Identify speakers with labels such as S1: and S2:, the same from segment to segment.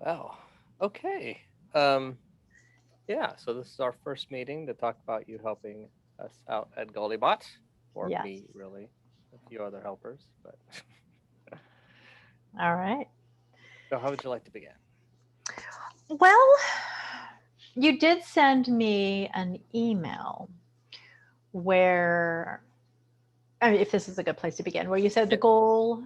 S1: Well, okay. Um, yeah, so this is our first meeting to talk about you helping us out at Gulli Bot, or
S2: Yes.
S1: me, really, a few other helpers. But
S2: All right.
S1: so, how would you like to begin?
S2: Well, you did send me an email where, I mean, if this is a good place to begin, where you said the
S1: Yep.
S2: goal,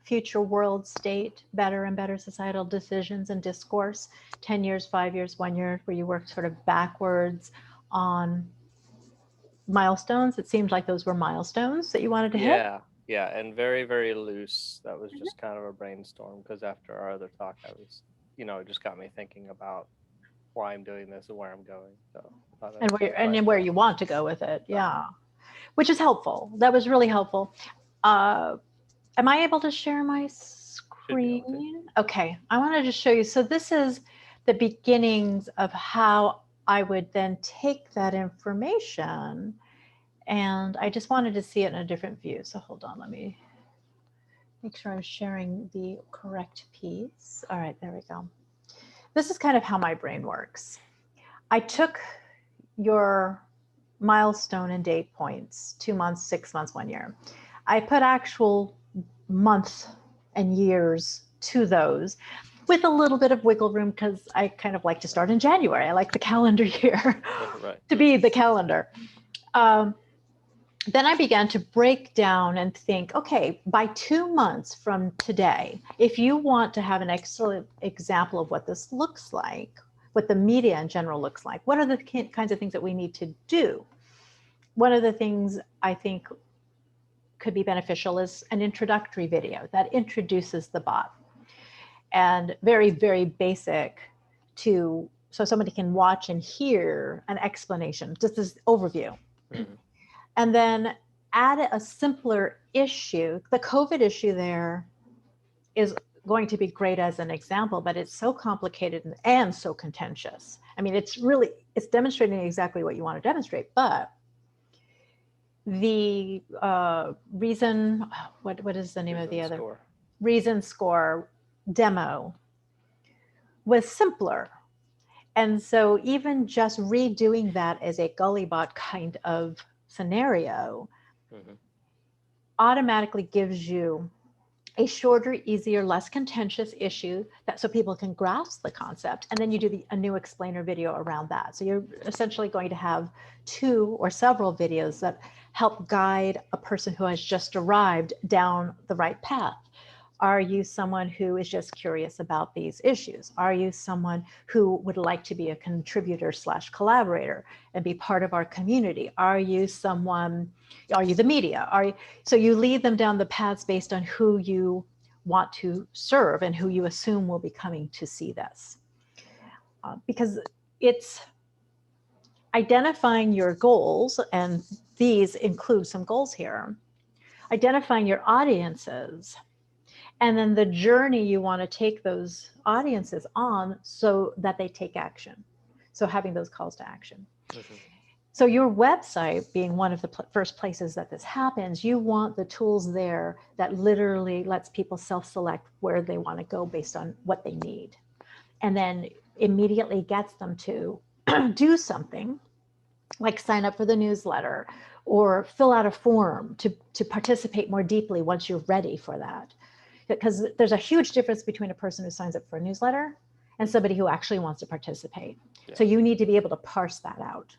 S2: future world state, better and better societal decisions and discourse, 10 years, 5 years, 1 year, where you worked sort of backwards on milestones. It seemed like those were milestones that you wanted to hit.
S1: Yeah, yeah, and very, very loose. That was just kind of a brainstorm because after our other talk, it just got me thinking about why I'm doing this and where I'm going. So I thought
S2: And
S1: that's
S2: where
S1: why I
S2: and where
S1: thought.
S2: you want to go with it.
S1: Right.
S2: Yeah. Which is helpful. That was really helpful. Uh, am I able to share my
S1: Should be able to.
S2: screen? Okay, I wanted to show you. So this is the beginnings of how I would then take that information, and I just wanted to see it in a different view. So hold on, let me make sure I'm sharing the correct piece. All right, there we go. This is kind of how my brain works. I took your milestone and date points, 2 months, 6 months, 1 year. I put actual months and years to those with a little bit of wiggle room because I kind of like to start in January. I like the calendar year
S1: Right.
S2: to be the calendar. Um, then I began to break down and think, okay, by 2 months from today, if you want to have an excellent example of what this looks like, what the media in general looks like, what are the kinds of things that we need to do? One of the things I think could be beneficial is an introductory video that introduces the bot and very, very basic to so somebody can watch and hear an explanation, just this overview.
S1: Hmm.
S2: And then add a simpler issue. The COVID issue there is going to be great as an example, but it's so complicated and so contentious. I mean, it's demonstrating exactly what you want to demonstrate, but the reason, what is the name of the
S1: Reason
S2: other
S1: score.
S2: reason score demo was simpler. And so even just redoing that as a Gullibot kind of scenario
S1: Hmm.
S2: automatically gives you a shorter, easier, less contentious issue that so people can grasp the concept. And then you do a new explainer video around that. So you're essentially going to have two or several videos that help guide a person who has just arrived down the right path. Are you someone who is just curious about these issues? Are you someone who would like to be a contributor slash collaborator and be part of our community? Are you the media? So you lead them down the paths based on who you want to serve and who you assume will be coming to see this. Because it's identifying your goals, and these include some goals here, identifying your audiences, and then the journey you want to take those audiences on so that they take action. So having those calls to action.
S1: Hmm.
S2: So your website being one of the first places that this happens, you want the tools there that literally lets people self-select where they want to go based on what they need. And then immediately gets them to do something like sign up for the newsletter or fill out a form to participate more deeply once you're ready for that. Because there's a huge difference between a person who signs up for a newsletter and somebody who actually wants to participate.
S1: Yeah.
S2: So you need to be able to parse that out.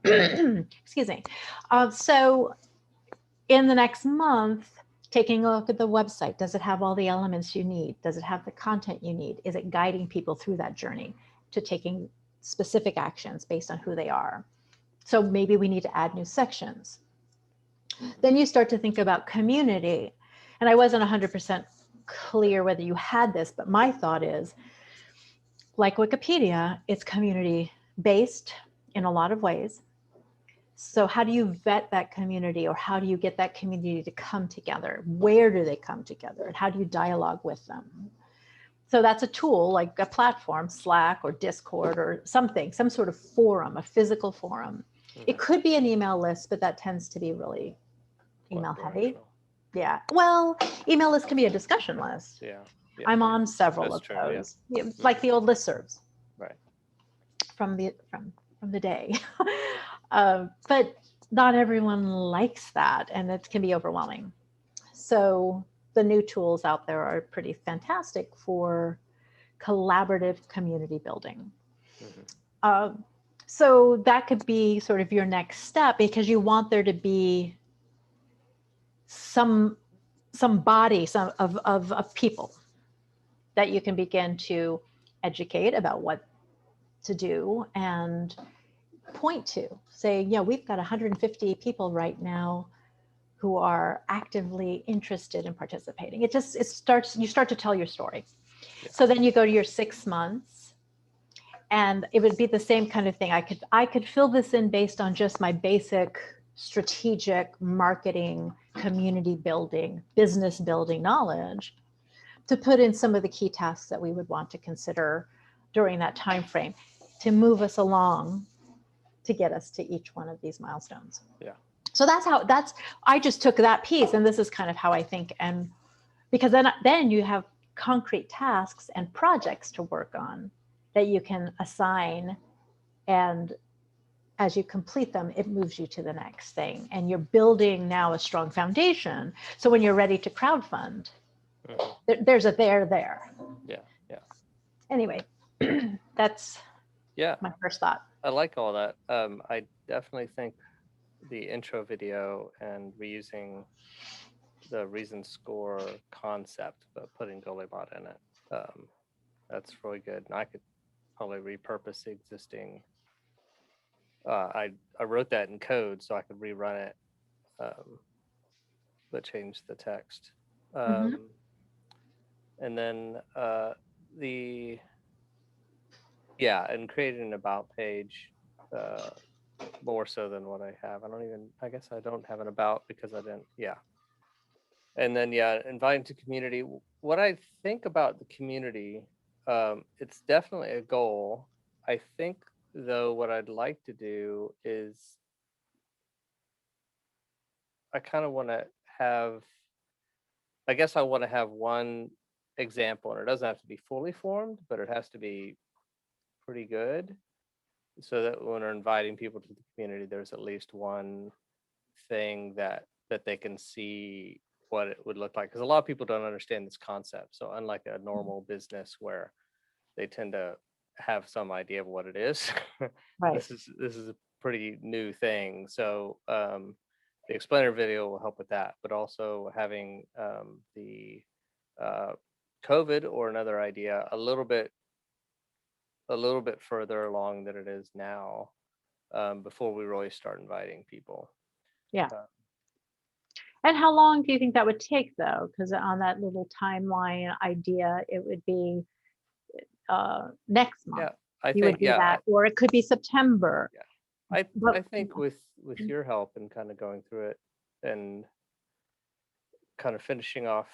S2: Excuse me. So in the next month, taking a look at the website, does it have all the elements you need? Does it have the content you need? Is it guiding people through that journey to taking specific actions based on who they are? So maybe we need to add new sections. Then you start to think about community. And I wasn't 100% clear whether you had this, but my thought is like Wikipedia, it's community based in a lot of ways. So, how do you vet that community, or how do you get that community to come together? Where do they come together? And how do you dialogue with them? So, that's a tool like a platform, Slack or Discord or something, some sort of forum, a physical forum. It
S1: Hmm.
S2: could be an email list, but that tends to be really
S1: One
S2: email heavy.
S1: directional.
S2: Yeah. Well, email list can be a discussion list.
S1: Yeah. Yeah,
S2: I'm on several
S1: that's
S2: of
S1: true. Yeah.
S2: those. Yeah, like the old listservs
S1: Right.
S2: from the day. But not everyone likes that, and it can be overwhelming. So the new tools out there are pretty fantastic for collaborative community building.
S1: Hmm.
S2: Uh, so that could be sort of your next step, because you want there to be some body of people that you can begin to educate about what to do and point to. Say, yeah, we've got 150 people right now who are actively interested in participating. It starts, you start to tell your story.
S1: Yeah.
S2: So then you go to your 6 months, and it would be the same kind of thing. I could fill this in based on just my basic strategic marketing, community building, business building knowledge, to put in some of the key tasks that we would want to consider during that time frame to move us along to get us to each one of these milestones.
S1: Yeah.
S2: So that's I just took that piece, and this is kind of how I think. And because then you have concrete tasks and projects to work on that you can assign, and as you complete them, it moves you to the next thing, and you're building now a strong foundation. So when you're ready to crowdfund,
S1: Hmm.
S2: there's a there.
S1: Yeah. Yeah.
S2: Anyway, that's
S1: Yeah.
S2: my first thought.
S1: I like all that. I definitely think the intro video and reusing the reason score concept, but putting Gulli Bot in it, that's really good. And I could probably repurpose the existing. I wrote that in code so I could rerun it, um, but change the text.
S2: Mm-hmm.
S1: And then the and creating an about page, uh, more so than what I have. I guess I don't have an about because I didn't. Yeah. And then inviting to community. What I think about the community, it's definitely a goal. I think though what I'd like to do is I kind of want to have. I guess I want to have one example, and it doesn't have to be fully formed, but it has to be pretty good, so that when we're inviting people to the community, there's at least one thing that they can see what it would look like, because a lot of people don't understand this concept. So unlike a normal business where they tend to have some idea of what it is,
S2: Right.
S1: this is a pretty new thing. So the explainer video will help with that, but also having the uh, COVID or another idea a little bit further along than it is now, before we really start inviting people.
S2: Yeah.
S1: Uh,
S2: And how long do you think that would take, though? Because on that little timeline idea, it would be next
S1: yeah,
S2: month.
S1: I
S2: You would
S1: think
S2: do that, or it could be September.
S1: yeah, I
S2: But
S1: think with your help and kind of going through it and kind of finishing off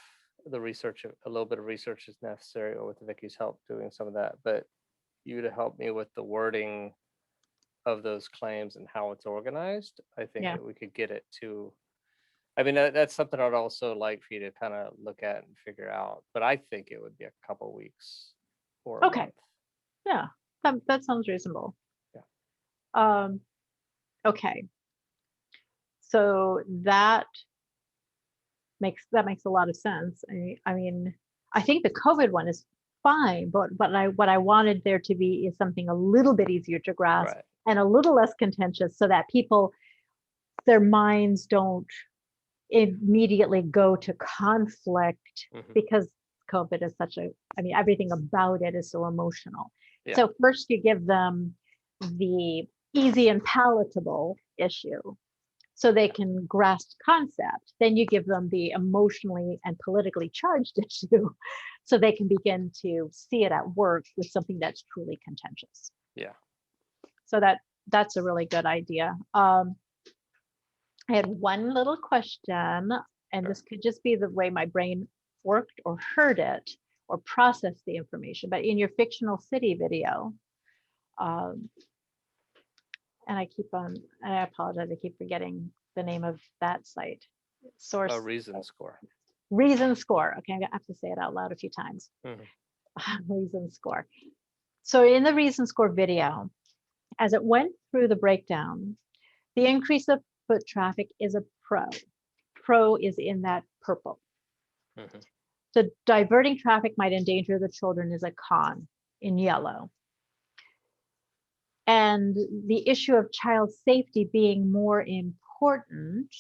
S1: the research, a little bit of research is necessary, or with Vicky's help doing some of that, but you to help me with the wording of those claims and how it's organized, I think
S2: yeah,
S1: that we could get it to. I mean, that's something I'd also like for you to kind of look at and figure out. But I think it would be a couple weeks or a
S2: okay,
S1: month.
S2: yeah, that sounds reasonable.
S1: Yeah.
S2: Um, okay, so that makes a lot of sense. I mean, I think the COVID one is fine, but what I wanted there to be is something a little bit easier to grasp
S1: Right.
S2: and a little less contentious, so that people, their minds don't immediately go to conflict,
S1: Hmm.
S2: because COVID is such a, I mean, everything about it is so emotional.
S1: Yeah.
S2: So first you give them the easy and palatable issue so they can grasp concept. Then you give them the emotionally and politically charged issue so they can begin to see it at work with something that's truly contentious.
S1: Yeah.
S2: So that's a really good idea. I had one little question, and
S1: Sure.
S2: this could just be the way my brain worked or heard it or processed the information. But in your fictional city video, um, and I apologize, I keep forgetting the name of that site.
S1: A
S2: Source,
S1: reason score.
S2: reason score. Okay, I'm gonna have to say it out loud a few times.
S1: Mhm.
S2: Reason score. So in the reason score video, as it went through the breakdown, the increase of foot traffic is a pro. Pro is in that purple.
S1: Mhm.
S2: The diverting traffic might endanger the children is a con in yellow. And the issue of child safety being more important.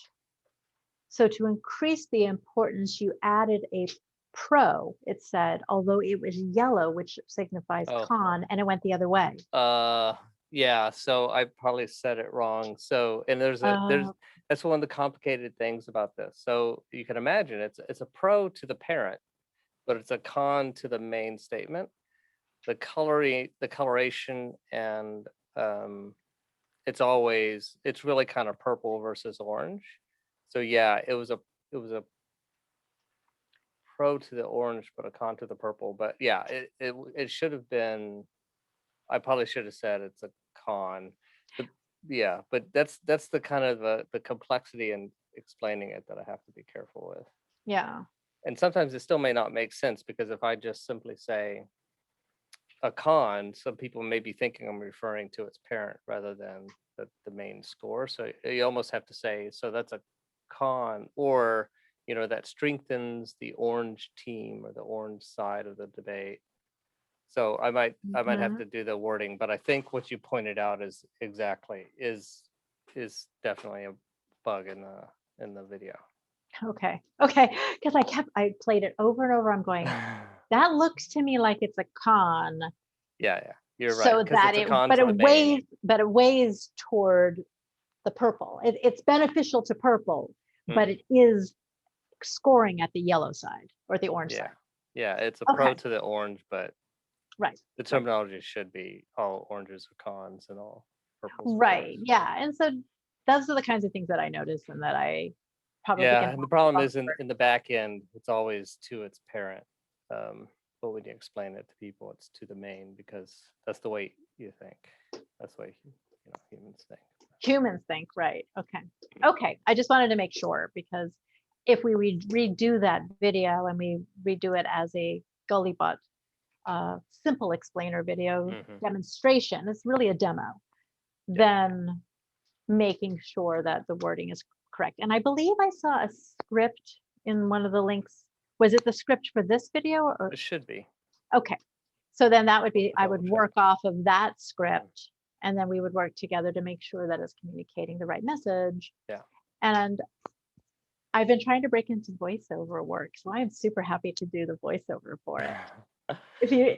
S2: So to increase the importance, you added a pro, it said, although it was yellow, which signifies
S1: Oh,
S2: con, and it went the other way.
S1: yeah. So I probably said it wrong. So, and there's
S2: Uh,
S1: that's one of the complicated things about this. So you can imagine it's a pro to the parent, but it's a con to the main statement. The coloration, and it's really kind of purple versus orange. So yeah, it was a pro to the orange, but a con to the purple. But yeah, it should have been. I probably should have said it's a con. But yeah, but that's the kind of the complexity in explaining it that I have to be careful with.
S2: yeah.
S1: And sometimes it still may not make sense, because if I just simply say a con, some people may be thinking I'm referring to its parent rather than the main score. So you almost have to say, so that's a con, or that strengthens the orange team or the orange side of the debate. So I might have
S2: Mhm.
S1: to do the wording, but I think what you pointed out is definitely a bug in the video.
S2: Okay. Okay. Because I played it over and over. I'm going, that looks to me like it's a con.
S1: Yeah, you're right,
S2: So
S1: because
S2: that
S1: it's a
S2: it,
S1: con to the main.
S2: but it weighs toward the purple. It's beneficial to purple, but
S1: Mhm.
S2: it is scoring at the yellow side or the orange
S1: Yeah,
S2: side.
S1: yeah, it's a pro
S2: Okay.
S1: to the orange, but
S2: Right.
S1: the
S2: Right.
S1: terminology should be all oranges are cons and all purples are
S2: Right.
S1: pros.
S2: Yeah. And so those are the kinds of things that I noticed and that I probably
S1: Yeah,
S2: can
S1: and the problem
S2: bump
S1: is in
S2: over.
S1: in the back end, it's always to its parent. Um, but when you explain it to people, it's to the main, because that's the way you think. That's the way humans think.
S2: Humans think, right. Okay. Okay. I just wanted to make sure because if we redo that video and we redo it as a Gully Bot simple explainer video
S1: Hmm.
S2: demonstration, it's really a demo,
S1: Yeah.
S2: then making sure that the wording is correct. And I believe I saw a script in one of the links. Was it the script for this video or
S1: It should be.
S2: okay. So then that would be, I would
S1: Double check.
S2: work off of that
S1: Mhm.
S2: script and then we would work together to make sure that it's communicating the right message.
S1: Yeah.
S2: And I've been trying to break into voiceover work, so I am super happy to do the voiceover for it. If you,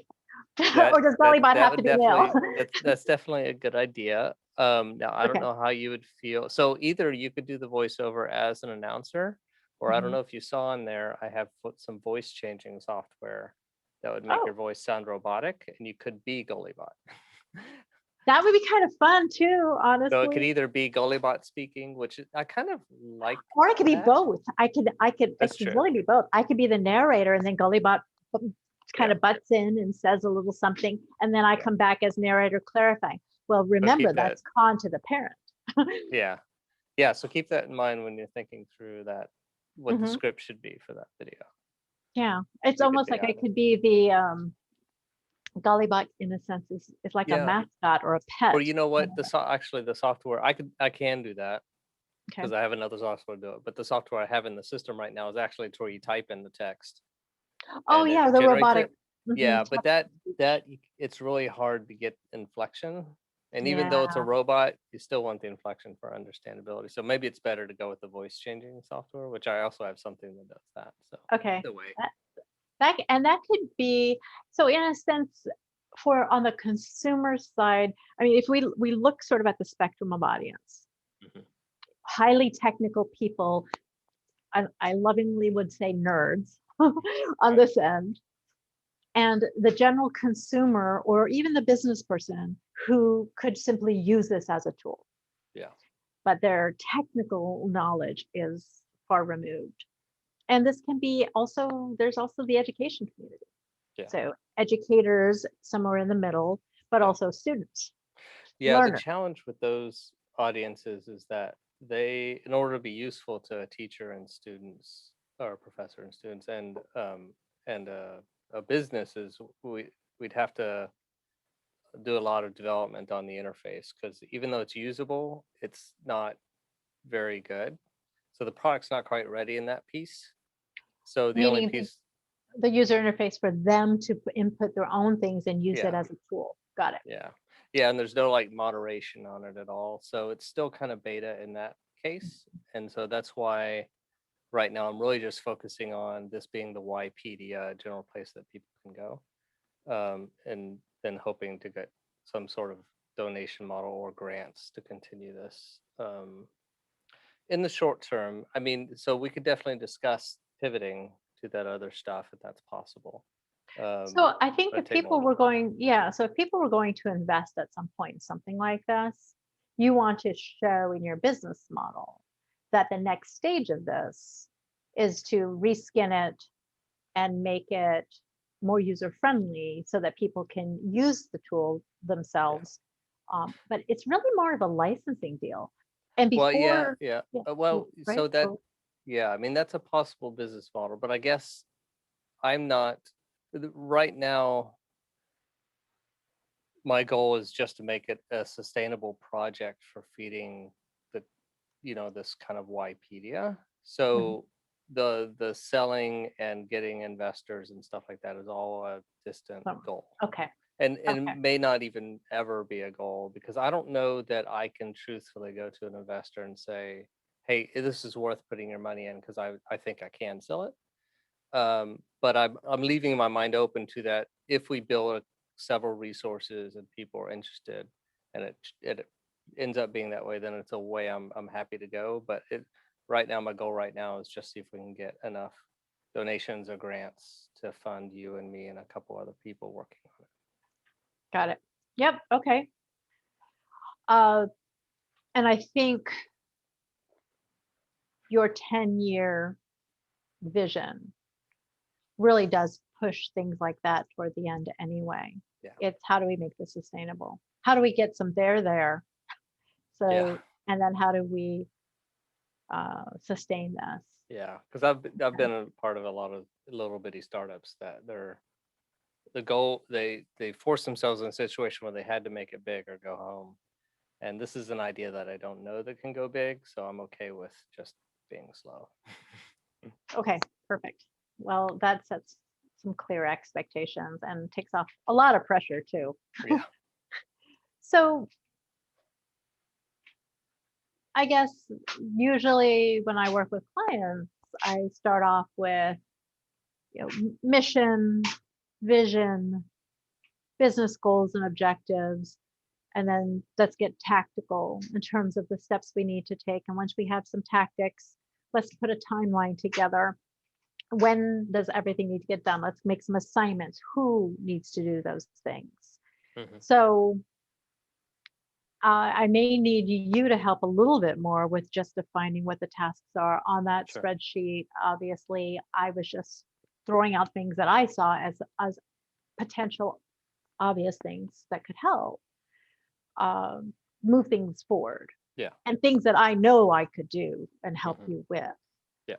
S1: That
S2: or does
S1: that
S2: Gollybot
S1: that
S2: have to
S1: would
S2: be male?
S1: definitely that's definitely a good idea. Now I don't
S2: Okay.
S1: know how you would feel. So either you could do the voiceover as an announcer, or I don't
S2: Mhm.
S1: know if you saw in there, I have put some voice changing software that would make your
S2: Oh,
S1: voice sound robotic, and you could be Gullibot.
S2: that would be kind of fun too,
S1: So it could
S2: honestly.
S1: either be Gullibot speaking, which I kind of like
S2: Or it could be
S1: that.
S2: both. It
S1: That's
S2: could
S1: true.
S2: really be both. I could be the narrator and then Gollybot kind
S1: Yeah,
S2: of butts in and says a little something, and then I
S1: yeah.
S2: come back as narrator clarifying. Well,
S1: So
S2: remember
S1: keep that.
S2: that's con to the parent.
S1: Yeah, yeah. So keep that in mind when you're thinking through that, what the
S2: Hmm.
S1: script should be for that video.
S2: Yeah, it's
S1: You could
S2: almost
S1: be
S2: like I
S1: either.
S2: could be the Gollybot in a sense is like a
S1: Yeah.
S2: mascot or a
S1: Or
S2: pet.
S1: you know what? Actually the software I can do that,
S2: Okay.
S1: because I have another software to do it. But the software I have in the system right now is actually to where you type in the text
S2: Oh
S1: and it
S2: yeah, the
S1: generates
S2: robotic.
S1: it.
S2: Mhm,
S1: Yeah, but it's really hard to get inflection. And even though it's a
S2: yeah.
S1: robot, you still want the inflection for understandability. So maybe it's better to go with the voice changing software, which I also have something that does that. So
S2: Okay.
S1: either way.
S2: That, that could be so in a sense for on the consumer side. I mean, if we look sort of at the spectrum of audience,
S1: Mhm.
S2: highly technical people, I lovingly would say nerds on
S1: Right.
S2: this end, and the general consumer or even the business person who could simply use this as a tool,
S1: Yeah.
S2: but their technical knowledge is far removed. And this can be also, there's also the education community.
S1: Yeah.
S2: So educators somewhere in the middle, but
S1: Yeah.
S2: also students,
S1: Yeah, the
S2: learners.
S1: challenge with those audiences is that in order to be useful to a teacher and students, or professor and students, and businesses, we'd have to do a lot of development on the interface because even though it's usable, it's not very good. So the product's not quite ready in that piece. So the only
S2: Meaning
S1: piece,
S2: the user interface for them to input their own things and use it
S1: yeah,
S2: as a tool. Got it.
S1: yeah, yeah, and there's no like moderation on it at all. So it's still kind of beta in that case, and so that's why right now I'm really just focusing on this being the YPedia general place that people can go, and then hoping to get some sort of donation model or grants to continue this. In the short term, I mean, so we could definitely discuss pivoting to that other stuff if that's possible.
S2: So I think
S1: But
S2: if
S1: it'd take more
S2: people
S1: time.
S2: were going, yeah, so if people were going to invest at some point in something like this, you want to show in your business model that the next stage of this is to reskin it and make it more user friendly so that people can use the tool
S1: Yeah.
S2: themselves. But it's really more of a licensing deal. And
S1: Well, yeah,
S2: before,
S1: yeah.
S2: yeah,
S1: Well,
S2: right?
S1: so that, yeah, I mean, that's a possible business model, but I guess I'm not right now. My goal is just to make it a sustainable project for feeding the, this kind of Wipedia.
S2: Mhm.
S1: So the selling and getting investors and stuff like that is all a distant goal.
S2: Okay.
S1: And
S2: Okay.
S1: it may not even ever be a goal because I don't know that I can truthfully go to an investor and say, hey, this is worth putting your money in because I think I can sell it. But I'm leaving my mind open to that. If we build several resources and people are interested, and it ends up being that way, then it's a way I'm happy to go. But right now, my goal right now is just see if we can get enough donations or grants to fund you and me and a couple other people working on it.
S2: Got it. Yep. Okay. Uh, and I think your 10-year vision really does push things like that toward the end anyway.
S1: Yeah,
S2: It's how do we make this sustainable? How do we get some there?
S1: yeah,
S2: So, and then how do we sustain this?
S1: yeah. Because I've been a part of a lot of little bitty startups that the goal they forced themselves in a situation where they had to make it big or go home. And this is an idea that I don't know that can go big, so I'm okay with just being slow.
S2: Okay, perfect. Well, that sets some clear expectations and takes off a lot of pressure too.
S1: Yeah,
S2: So I guess usually when I work with clients, I start off with mission, vision, business goals and objectives, and then let's get tactical in terms of the steps we need to take. And once we have some tactics, let's put a timeline together. When does everything need to get done? Let's make some assignments. Who needs to do those things?
S1: hmm,
S2: So I may need you to help a little bit more with just defining what the tasks are on that
S1: sure.
S2: spreadsheet. Obviously, I was just throwing out things that I saw as potential obvious things that could help um, move things forward
S1: Yeah,
S2: and things that I know I could do and help
S1: hmm,
S2: you with.
S1: yeah,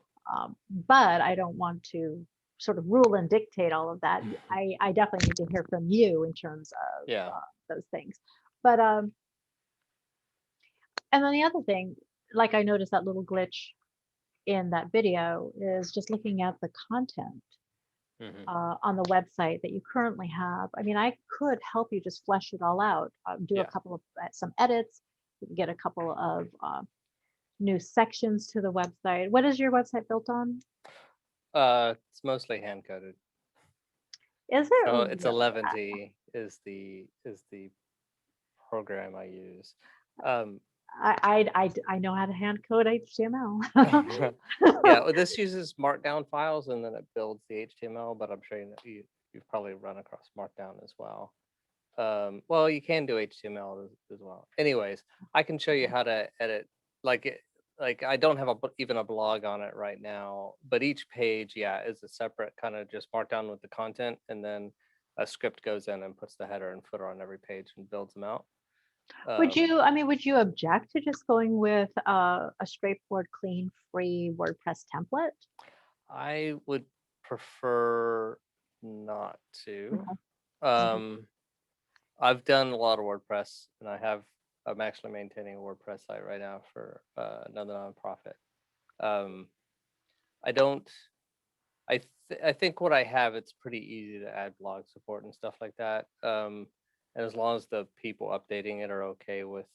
S2: But I don't want to sort of rule and dictate all of that. I definitely need to hear from you in terms of
S1: yeah,
S2: those things. But and then the other thing, like I noticed that little glitch in that video is just looking at the content
S1: hmm,
S2: on the website that you currently have. I mean, I could help you just flesh it all out, do a
S1: yeah.
S2: couple of some edits, get a couple of new sections to the website. What is your website built on?
S1: It's mostly hand coded.
S2: Is it
S1: So it's
S2: really?
S1: 11T is the program I use. Um,
S2: I know how to hand code HTML.
S1: yeah, well, this uses Markdown files and then it builds the HTML, but I'm sure you've probably run across Markdown as well. Well, you can do HTML as well. Anyways, I can show you how to edit. Like like I don't have even a blog on it right now, but each page, yeah, is a separate kind of just Markdown with the content, and then a script goes in and puts the header and footer on every page and builds them out.
S2: Would
S1: Um,
S2: you, I mean, would you object to just going with a straightforward, clean, free WordPress template?
S1: I would prefer not to.
S2: Okay. Mhm.
S1: Um, I've done a lot of WordPress, and I'm actually maintaining a WordPress site right now for another nonprofit. Um, I don't. I think what I have, it's pretty easy to add blog support and stuff like that. And as long as the people updating it are okay with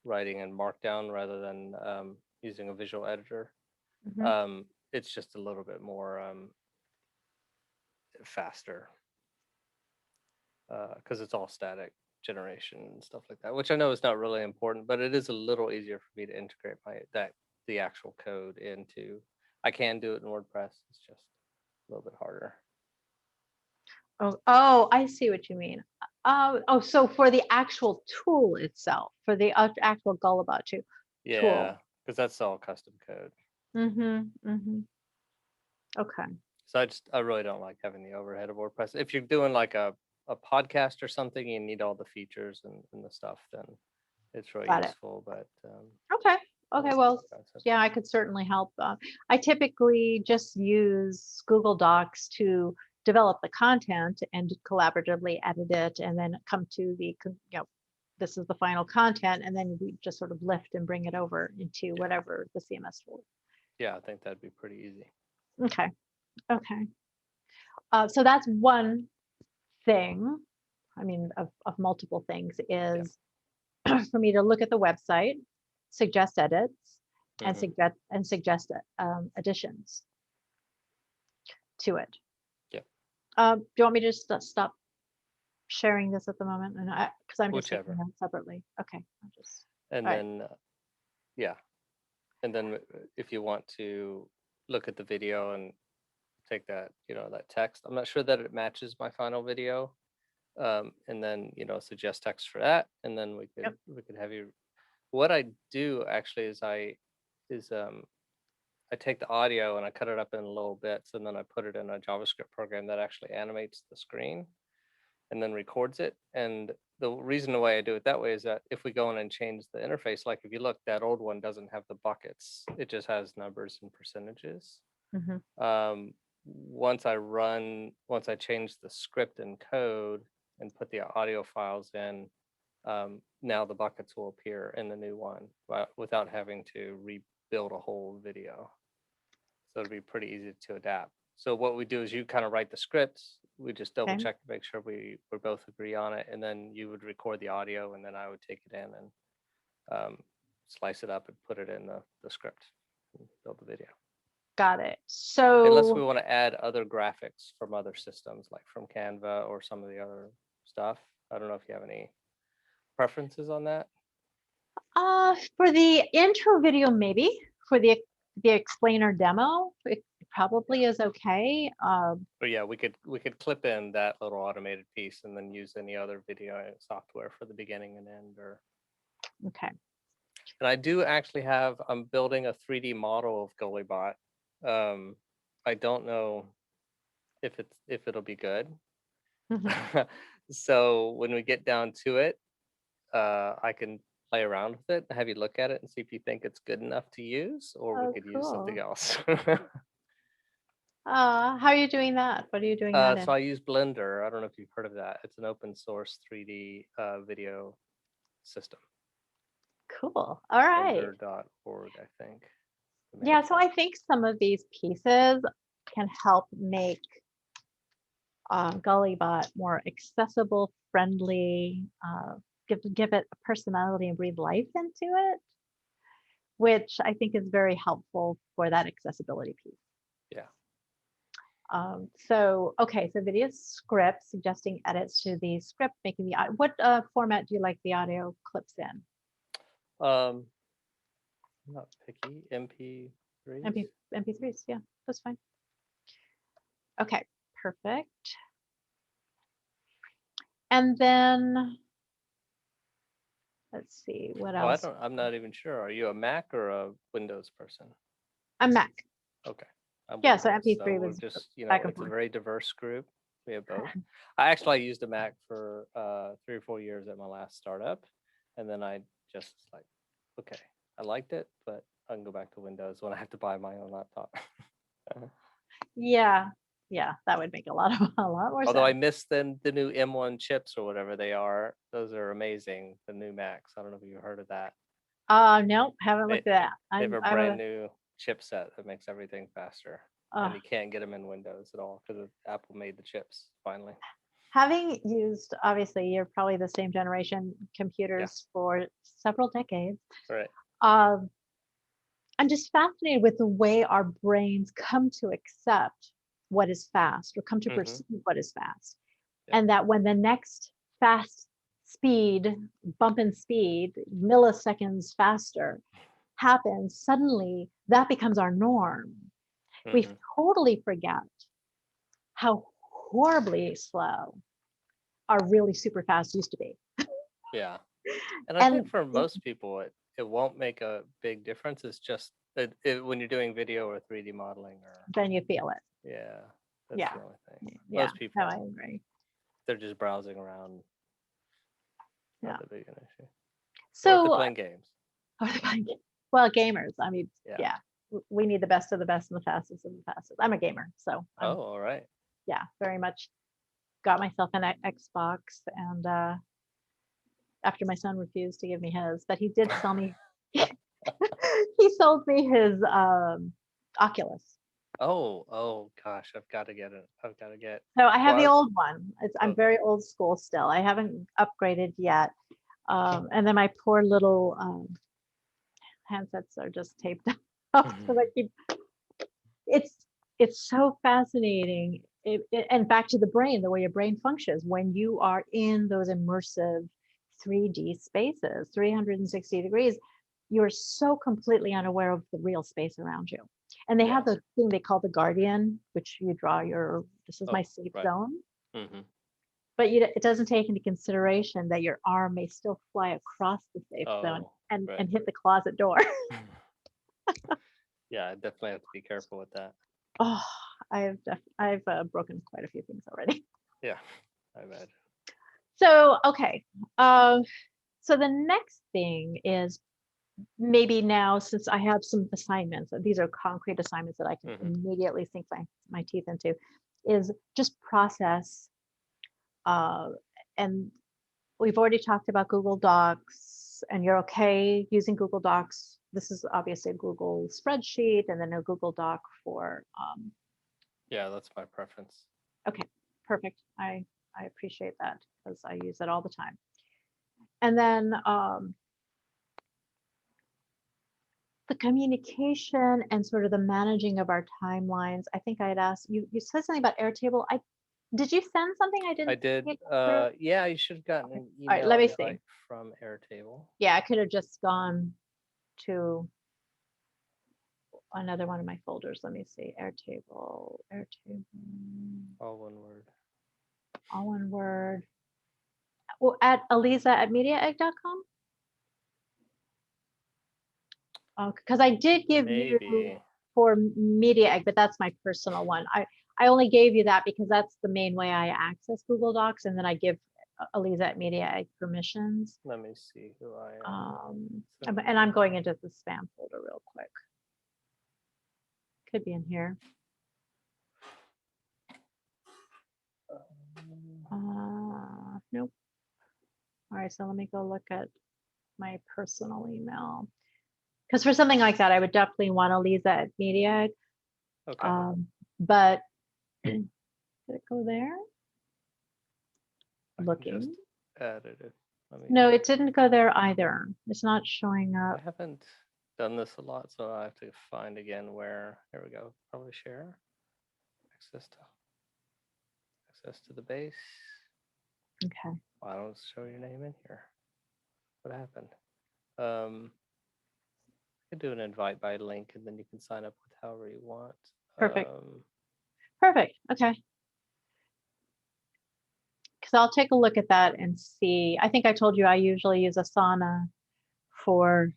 S1: writing in Markdown rather than using a visual editor,
S2: Mhm.
S1: it's just a little bit more faster because it's all static generation and stuff like that, which I know is not really important, but it is a little easier for me to integrate the actual code into. I can do it in WordPress. It's just a little bit harder.
S2: Oh, I see what you mean. So for the actual tool itself, for the actual Gulli Bot
S1: Yeah,
S2: tool.
S1: because that's all custom code.
S2: Mm-hmm. Mm-hmm. Okay.
S1: So I really don't like having the overhead of WordPress. If you're doing like a podcast or something, you need all the features and the stuff, then it's really
S2: Got it.
S1: useful. But
S2: Okay. Okay.
S1: it's too
S2: Well,
S1: expensive.
S2: yeah, I could certainly help. I typically just use Google Docs to develop the content and collaboratively edit it, and then come to this is the final content, and then we just sort of lift and bring it over into
S1: Yeah,
S2: whatever the CMS tool.
S1: yeah, I think that'd be pretty easy.
S2: Okay. Okay. So that's one thing. I mean, of multiple things
S1: Yeah.
S2: is for me to look at the website, suggest edits, and
S1: Hmm.
S2: suggest additions to it.
S1: Yeah.
S2: Do you want me to just stop sharing this at the moment? And because I'm just taking
S1: Whichever.
S2: them separately. Okay. I'll just.
S1: And
S2: All right.
S1: then yeah, and then if you want to look at the video and take that that text, I'm not sure that it matches my final video. And then suggest text for that, and then
S2: Yep.
S1: we could have you. What I do actually is I take the audio and I cut it up in little bits, and then I put it in a JavaScript program that actually animates the screen and then records it. And the reason why I do it that way is that if we go in and change the interface, like if you look, that old one doesn't have the buckets; it just has numbers and percentages.
S2: Hmm.
S1: Once I change the script and code and put the audio files in, now the buckets will appear in the new one without having to rebuild a whole video. So it'll be pretty easy to adapt. So what we do is you kind of write the scripts. We just double
S2: Okay.
S1: check to make sure we both agree on it, and then you would record the audio, and then I would take it in and slice it up and put it in the script and build the video.
S2: Got it.
S1: Unless we
S2: So,
S1: want to add other graphics from other systems, like from Canva or some of the other stuff. I don't know if you have any preferences on that.
S2: for the intro video, maybe for the explainer demo, it
S1: Yeah.
S2: probably is okay.
S1: But yeah, we could clip in that little automated piece and then use any other video software for the beginning and end. Or
S2: Okay.
S1: and I do actually I'm building a 3D model of Gulli Bot. I don't know if it'll be good.
S2: Mhm.
S1: So when we get down to it, I can play around with it, have you look at it and see if you think it's good enough to use, or we
S2: Oh,
S1: could use something
S2: cool.
S1: else.
S2: How are you doing that? What are you doing that
S1: So
S2: in?
S1: I use Blender. I don't know if you've heard of that. It's an open source 3D video system.
S2: Cool. All right.
S1: Blender.org, I think. The
S2: Yeah, so I
S1: manufacturer.
S2: think some of these pieces can help make Gullybot more accessible, friendly, give it a personality and breathe life into it, which I think is very helpful for that accessibility piece.
S1: Yeah.
S2: Okay, so video script, suggesting edits to the script, making the what format do you like the audio clips in?
S1: I'm not picky. MP3s.
S2: MP3s, yeah, that's fine. Okay, perfect. And then let's see what
S1: Oh,
S2: else.
S1: I'm not even sure. Are you a Mac or a Windows person?
S2: A Mac.
S1: Okay. I'm
S2: Yeah, so
S1: Windows. So
S2: MP3
S1: we're
S2: was
S1: just,
S2: back and
S1: it's a
S2: forth.
S1: very diverse group. We have both. I used a Mac for 3 or 4 years at my last startup. And then I just like, okay, I liked it, but I can go back to Windows when I have to buy my own laptop.
S2: Yeah, yeah, that would make a lot more
S1: Although I
S2: sense.
S1: miss the new M1 chips or whatever they are. Those are amazing. The new Macs. I don't know if you've heard of that.
S2: No, haven't
S1: They
S2: looked at that.
S1: they have a
S2: I'm
S1: brand
S2: a,
S1: new chipset that makes everything faster,
S2: uh,
S1: and you can't get them in Windows at all because Apple made the chips finally.
S2: having used, obviously, you're probably the same generation
S1: Yeah.
S2: computers for several decades.
S1: Right.
S2: Um, I'm just fascinated with the way our brains come to accept what is fast or come to
S1: Mm-hmm.
S2: perceive what is fast.
S1: Yeah.
S2: And that when the next fast speed, bump in speed, milliseconds faster happens, suddenly that becomes our norm. We
S1: Mm-hmm.
S2: totally forget how horribly slow our really super fast used to be.
S1: Yeah. And I think
S2: And
S1: for most people, it won't make a big difference. It's just when you're doing video or 3D modeling or
S2: then you feel it.
S1: yeah, that's
S2: Yeah.
S1: the only thing.
S2: Yeah.
S1: Most
S2: No,
S1: people,
S2: I agree.
S1: they're just browsing around,
S2: Yeah.
S1: not that big an issue. Or if they're
S2: So,
S1: playing games.
S2: well, gamers, I mean,
S1: Yeah.
S2: yeah, we need the best of the best and the fastest of the fastest. I'm a gamer, so
S1: Oh,
S2: I'm,
S1: all right.
S2: yeah, very much got myself an Xbox. And after my son refused to give me his, but he did sell me, he sold me his Oculus.
S1: Oh gosh, I've got to get it. I've got to get.
S2: So I have
S1: Well,
S2: the old one. I'm
S1: okay.
S2: very old school still. I haven't upgraded yet. And then my poor little handsets are just taped up. So I keep, it's it's so fascinating. And back to the brain, the way your brain functions when you are in those immersive 3D spaces, 360 degrees, you're so completely unaware of the real space around you. And they have
S1: Yeah.
S2: the thing they call the guardian, which you draw your, this is my
S1: Oh,
S2: safe
S1: right.
S2: zone.
S1: Mm-hmm.
S2: But it doesn't take into consideration that your arm may still fly across the safe zone
S1: Oh,
S2: and,
S1: right.
S2: and hit the closet door.
S1: Yeah, I definitely have to be careful with that.
S2: Oh, I've broken quite a few things already.
S1: Yeah, I imagine.
S2: So, okay. Um, so the next thing is maybe now, since I have some assignments, these are concrete assignments that I can
S1: Mm-hmm.
S2: immediately sink my teeth into, is just process. Uh, and we've already talked about Google Docs, and you're okay using Google Docs. This is obviously a Google spreadsheet and then a Google Doc for,
S1: Yeah, that's my preference.
S2: okay, perfect. I appreciate that because I use it all the time. And then the communication and sort of the managing of our timelines. I think I had asked you, you said something about Airtable. Did you send something I
S1: I
S2: didn't
S1: did.
S2: get through?
S1: Yeah, you should have gotten
S2: Okay.
S1: an
S2: All right,
S1: email
S2: let me see.
S1: invite from Airtable.
S2: Yeah, I could have just gone to another one of my folders. Let me see. Airtable,
S1: All one word.
S2: all one word. Well, at Aliza at mediaegg.com. Because I did give you
S1: Maybe.
S2: for Media Egg, but that's my personal one. I only gave you that because that's the main way I access Google Docs, and then I give Aliza at Media Egg permissions.
S1: Let me see who I am.
S2: And I'm going into the spam folder real quick. Could be in here. Nope. All right, so let me go look at my personal email. Because for something like that, I would definitely want Aliza at Media Egg.
S1: Okay.
S2: But did it go there?
S1: I can
S2: Looking.
S1: just added it.
S2: No, it didn't go there either. It's not showing
S1: I
S2: up.
S1: haven't done this a lot, so I have to find again where. Here we go. Probably share. Access to the base.
S2: Okay.
S1: Why don't it show your name in here? What happened? I could do an invite by link, and then you can sign up with however you want.
S2: Perfect. Perfect. Okay. Because I'll take a look at that and see. I think I told you I usually use Asana for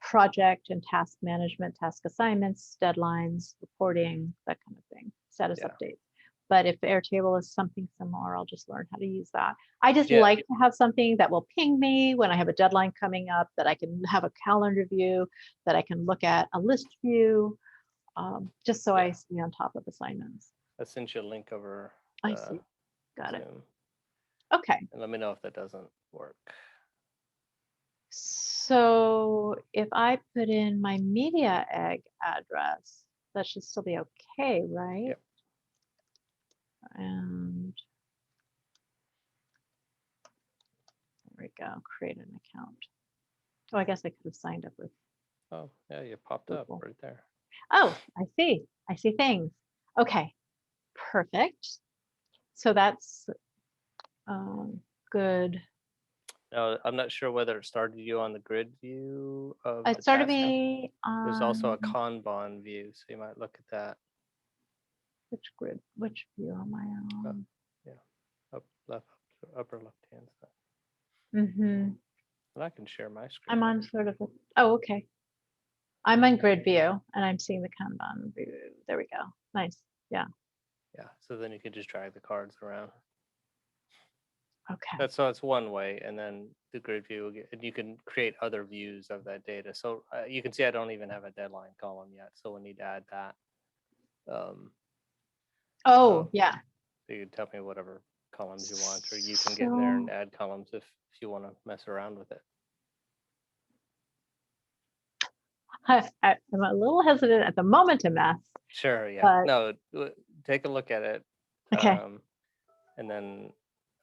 S2: project and task management, task assignments, deadlines, reporting, that kind of thing, status
S1: Yeah.
S2: updates. But if Airtable is something similar, I'll just learn how to use that. I just
S1: Yeah.
S2: like to have something that will ping me when I have a deadline coming up, that I can have a calendar view, that I can look at a list view. just so
S1: Yeah.
S2: I stay on top of assignments.
S1: I sent you a link over
S2: I see. Got it.
S1: Zoom,
S2: Okay.
S1: and let me know if that doesn't work.
S2: So if I put in my media egg address, that should still be okay, right?
S1: Yep.
S2: And there we go, create an account. Oh, I guess I could have signed up with
S1: Oh, yeah, you popped up
S2: Google.
S1: right there.
S2: Oh, I see. I see things. Okay, perfect. So that's good.
S1: Now, I'm not sure whether it started you on the grid view of
S2: It
S1: the
S2: started
S1: task.
S2: me
S1: There's also a
S2: on
S1: Kanban view, so you might look at that.
S2: which grid, which view am I on?
S1: Yeah, up left, upper left hand side.
S2: Mm-hmm.
S1: And I can share my screen.
S2: I'm on sort of, oh, okay. I'm on grid view and I'm seeing the Kanban view. There we go. Nice. Yeah.
S1: Yeah, so then you can just drag the cards around.
S2: Okay.
S1: That's one way, and then the grid view will get, and you can create other views of that data. So you can see I don't even have a deadline column yet, so we'll need to add that.
S2: Oh, yeah.
S1: So you can tell me whatever columns you want, or you can get in there and add columns if you want to mess around with it.
S2: I'm a little hesitant at the moment to mess.
S1: Sure, yeah.
S2: But,
S1: No, take a look at it.
S2: okay.
S1: And then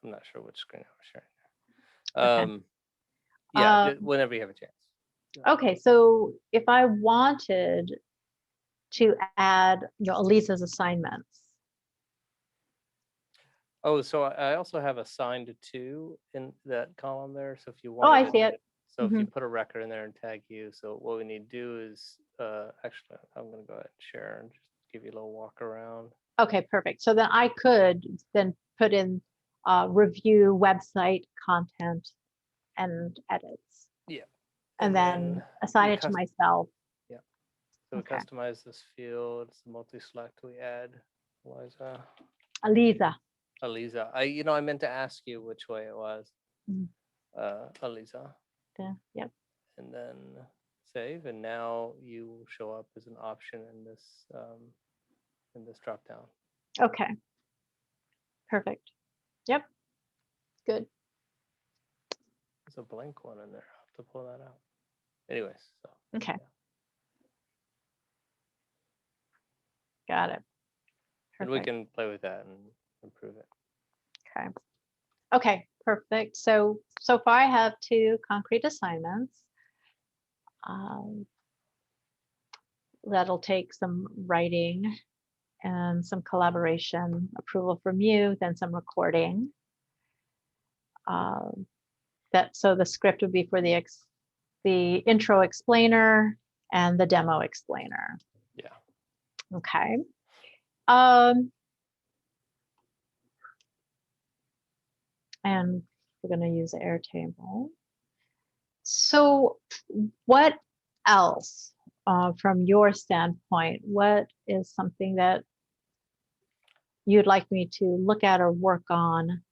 S1: I'm not sure which screen I was sharing.
S2: Okay.
S1: Yeah, whenever you have a chance.
S2: Okay. So if I wanted to add, Aliza's assignments.
S1: Oh, so I also have assigned to in that column there. So if you
S2: Oh,
S1: want,
S2: I see it.
S1: so if you put a record in there and tag you, so what we need to do is actually I'm gonna go ahead and share and just give you a little walk around.
S2: Okay, perfect. So then I could then put in review website content and edits.
S1: Yeah.
S2: And then assign it to myself.
S1: Yeah. So we customize this field. It's the multi-select we add. Aliza. Aliza. I meant to ask you which way it was. Aliza.
S2: Yeah. Yep.
S1: And then save, and now you will show up as an option in this drop down.
S2: Okay. Perfect. Yep. Good.
S1: There's a blank one in there. I'll have to pull that out. Anyways, so
S2: Okay.
S1: Yeah.
S2: Got it.
S1: Perfect. And we can play with that and improve it.
S2: Okay. Okay, perfect. So far I have 2 concrete assignments. That'll take some writing and some collaboration, approval from you, then some recording. So the script would be for the intro explainer and the demo explainer.
S1: Yeah.
S2: Okay. And we're going to use Airtable. So what else, from your standpoint, what is something that you'd like me to look at or work on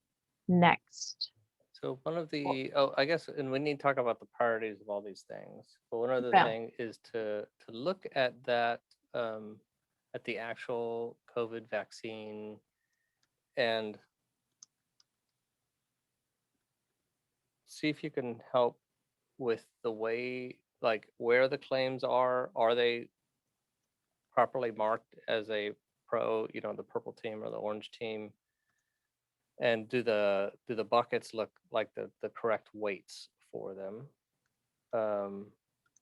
S2: next?
S1: So one of the, I guess, and we need to talk about the priorities of all these things. But one other thing is to look at that, at the actual COVID vaccine, and see if you can help with the way, like where the claims are they properly marked as a pro, the purple team or the orange team? And do the buckets look like the correct weights for them?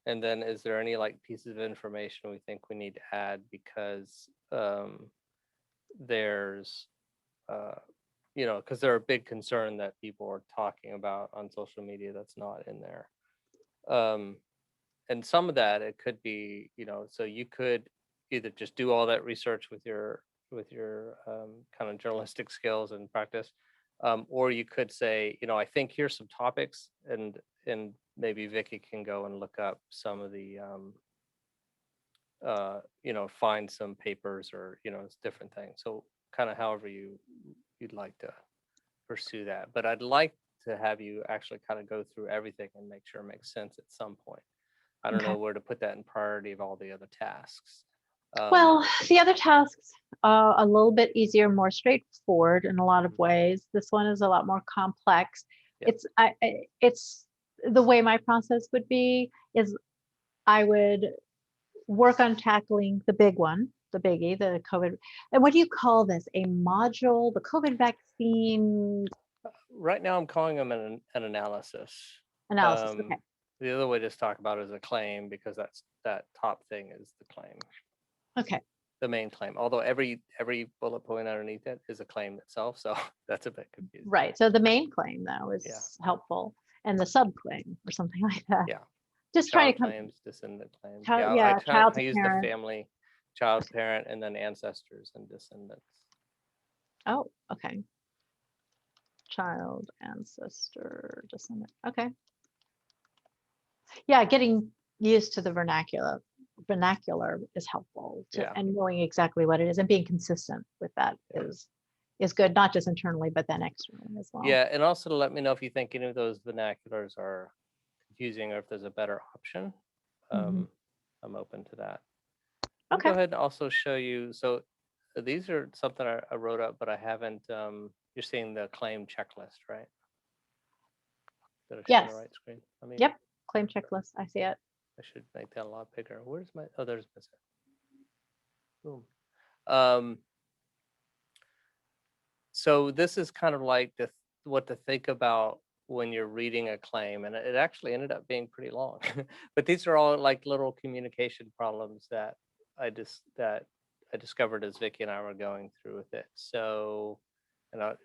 S1: And then is there any like pieces of information we think we need to add because there's because they're a big concern that people are talking about on social media that's not in there. And some of that, it could be, so you could either just do all that research with your kind of journalistic skills and practice, or you could say, I think here's some topics, and maybe Vicky can go and look up some of the find some papers, or it's different things. So kind of however you'd like to pursue that. But I'd like to have you actually kind of go through everything and make sure it makes sense at some point. I don't know where to put that in priority of all the other tasks. Um,
S2: Well, the other tasks are a little bit easier, more straightforward in a lot of
S1: mhm,
S2: ways. This one is a lot more complex.
S1: yeah,
S2: It's the way my process would be is I would work on tackling the big one, the biggie, the COVID. And what do you call this? A module, the COVID vaccine
S1: right now I'm calling them an analysis.
S2: analysis. Okay.
S1: Um, the other way to just talk about it is a claim because that top thing is the claim,
S2: Okay.
S1: the main claim. Although every bullet point underneath it is a claim itself, so that's a bit confusing.
S2: Right. So the main claim though
S1: Yeah,
S2: is helpful and the subclaim or something like that.
S1: yeah.
S2: Just trying
S1: Child
S2: to come,
S1: claims, descendant claims.
S2: child,
S1: Yeah,
S2: yeah, child
S1: I
S2: to
S1: use the
S2: parent.
S1: family, child, parent, and then ancestors and descendants.
S2: Oh, okay. Child, ancestor, descendant. Okay. Yeah, getting used to the vernacular is helpful to
S1: Yeah,
S2: and knowing exactly what it is and being consistent with that
S1: yeah.
S2: is good, not just internally, but then externally as well.
S1: Yeah, and also to let me know if you think any of those vernaculars are confusing or if there's a better option.
S2: Mhm.
S1: Um, I'm open to that. Let me go
S2: Okay.
S1: ahead and also show you. So these are something I wrote up, but I haven't. You're seeing the claim checklist, right? Did I share the
S2: Yes.
S1: right screen? I mean,
S2: Yep. Claim checklist. I see it.
S1: I should make that a lot bigger. Where's my? Oh, there's my. Boom. Um, so this is kind of like what to think about when you're reading a claim, and it actually ended up being pretty long. But these are all like little communication problems that I discovered as Vicky and I were going through with it. So,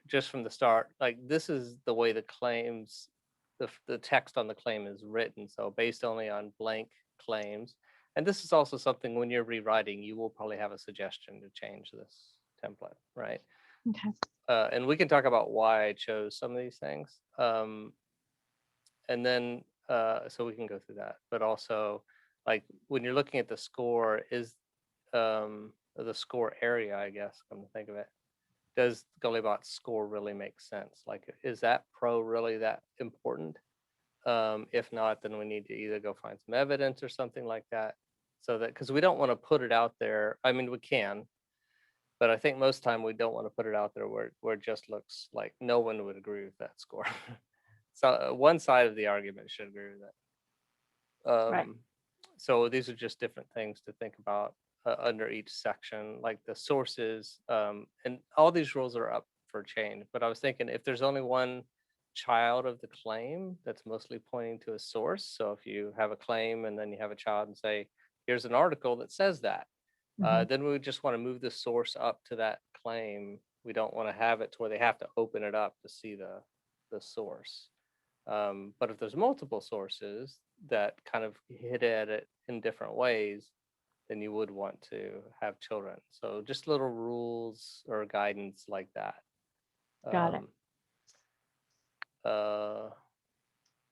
S1: just from the start, like this is the way the claims, the text on the claim is written. So based only on blank claims, and this is also something when you're rewriting, you will probably have a suggestion to change this template, right?
S2: Okay.
S1: And we can talk about why I chose some of these things. And then, so we can go through that. But also, like when you're looking at the score, is the score area, I guess, come to think of it, does Gullibot's score really make sense? Like, is that pro really that important? If not, then we need to either go find some evidence or something like that. So that, because we don't want to put it out there. I mean, we can, but I think most time we don't want to put it out there where it just looks like no one would agree with that score. So one side of the argument should agree with it.
S2: Right.
S1: So these are just different things to think about under each section, like the sources, and all these rules are up for change. But I was thinking if there's only one child of the claim that's mostly pointing to a source. So if you have a claim and then you have a child and say, here's an article that says that,
S2: Mhm.
S1: then we would just want to move the source up to that claim. We don't want to have it to where they have to open it up to see the source. But if there's multiple sources that kind of hit at it in different ways, then you would want to have children. So just little rules or guidance like that.
S2: Got it.
S1: Um, uh,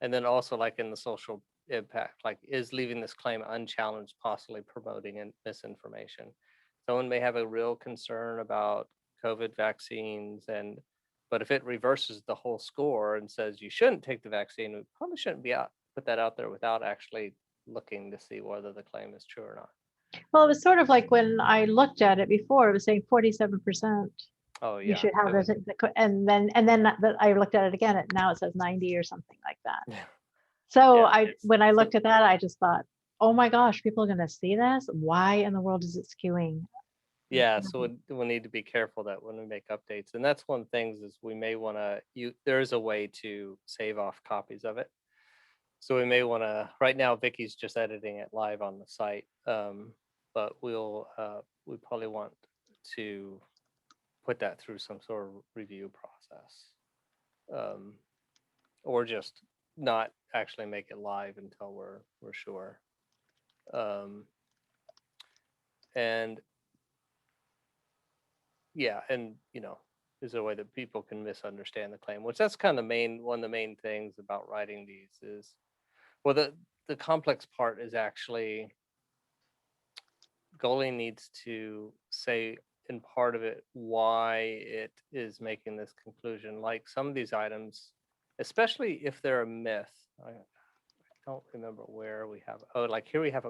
S1: and then also like in the social impact, like is leaving this claim unchallenged possibly promoting misinformation? Someone may have a real concern about COVID vaccines, and but if it reverses the whole score and says you shouldn't take the vaccine, we probably shouldn't be out put that out there without actually looking to see whether the claim is true or not.
S2: Well, it was sort of like when I looked at it before, it was saying 47%.
S1: Oh
S2: You
S1: yeah,
S2: should have it, and then that I looked at it again, now it says 90 or something like that.
S1: yeah,
S2: So
S1: yeah. It's
S2: when I
S1: so
S2: looked at that, I just thought, oh my gosh, people are going to see this. Why in the world is it skewing?
S1: yeah. So we need to be careful that when we make updates, and that's one of the things is we may want to. There is a way to save off copies of it. So we may want to. Right now, Vicky's just editing it live on the site, but we probably want to put that through some sort of review process, um, or just not actually make it live until we're sure. Um, and yeah, and is there a way that people can misunderstand the claim? Which that's kind of the main one of the main things about writing these is, well, the complex part is actually Gulli needs to say in part of it why it is making this conclusion. Like some of these items, especially if they're a myth. I don't remember where we have. Oh, like here we have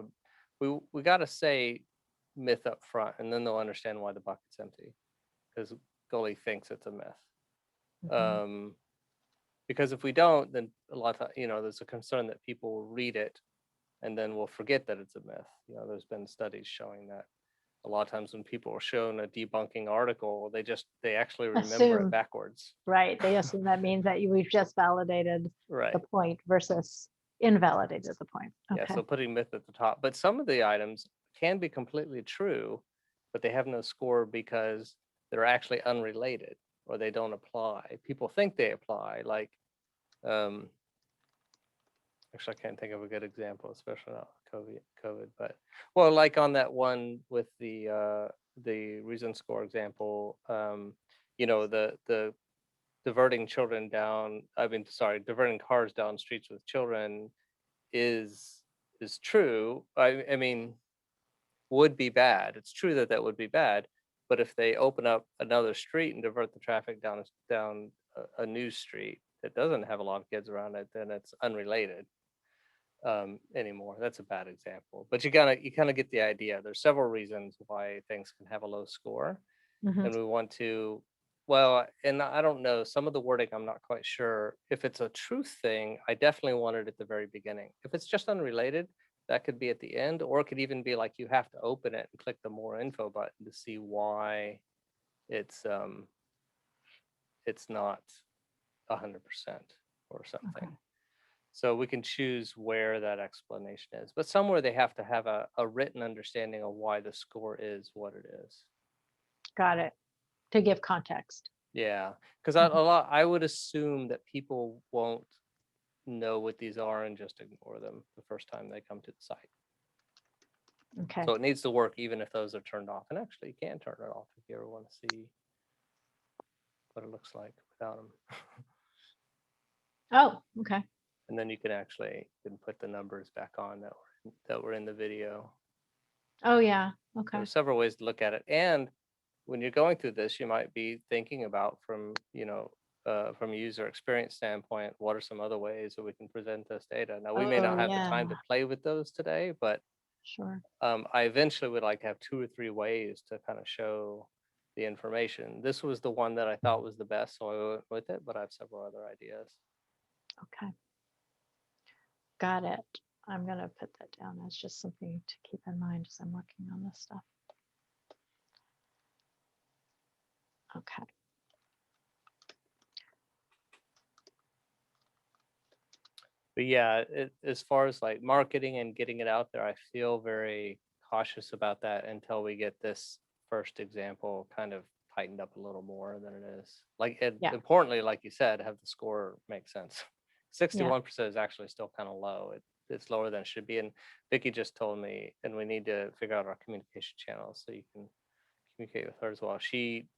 S1: we got to say myth up front, and then they'll understand why the bucket's empty, because Gulli thinks it's a myth.
S2: Mhm.
S1: Because if we don't, then a lot of, there's a concern that people will read it and then we'll forget that it's a myth. There's been studies showing that a lot of times when people are shown a debunking article, they actually remember it
S2: Assume,
S1: backwards.
S2: right? They assume that means that we've just validated
S1: Right.
S2: the point versus invalidated the point.
S1: Yeah,
S2: Okay.
S1: so putting myth at the top. But some of the items can be completely true, but they have no score because they're actually unrelated or they don't apply. People think they apply, like actually I can't think of a good example, especially not COVID, but well, like on that one with the reason score example, the diverting children down, diverting cars down streets with children is true. I mean, would be bad. It's true that that would be bad, but if they open up another street and divert the traffic down a new street that doesn't have a lot of kids around it, then it's unrelated anymore. That's a bad example, but you kind of get the idea. There's several reasons why things can have a low score,
S2: Mhm.
S1: and we want to. Well, and I don't know, some of the wording I'm not quite sure. If it's a truth thing, I definitely want it at the very beginning. If it's just unrelated, that could be at the end, or it could even be like you have to open it and click the more info button to see why it's not 100% or something.
S2: Okay.
S1: So we can choose where that explanation is, but somewhere they have to have a written understanding of why the score is what it is.
S2: Got it. To give context.
S1: Yeah, because I would assume that people won't know what these are and just ignore them the first time they come to the site.
S2: Okay.
S1: So it needs to work even if those are turned off. And actually, you can turn it off if you ever want to see what it looks like without them.
S2: Oh, okay.
S1: And then you can put the numbers back on that were in the video.
S2: Oh, yeah. Okay.
S1: There's several ways to look at it. And when you're going through this, you might be thinking about from a user experience standpoint, what are some other ways that we can present this data? Now, we may not
S2: Oh,
S1: have the time
S2: yeah.
S1: to play with those today, but
S2: Sure.
S1: I eventually would like to have 2 or 3 ways to kind of show the information. This was the one that I thought was the best, so I went with it, but I have several other ideas.
S2: Okay. Got it. I'm going to put that down as just something to keep in mind as I'm working on this stuff. Okay.
S1: But yeah, as far as like marketing and getting it out there, I feel very cautious about that until we get this first example kind of tightened up a little more than it is. Like,
S2: Yeah.
S1: importantly, like you said, have the score make sense.
S2: Yeah.
S1: 61% is actually still kind of low. It's lower than it should be. And Vicky just told me, and we need to figure out our communication channels so you can communicate with her as well. She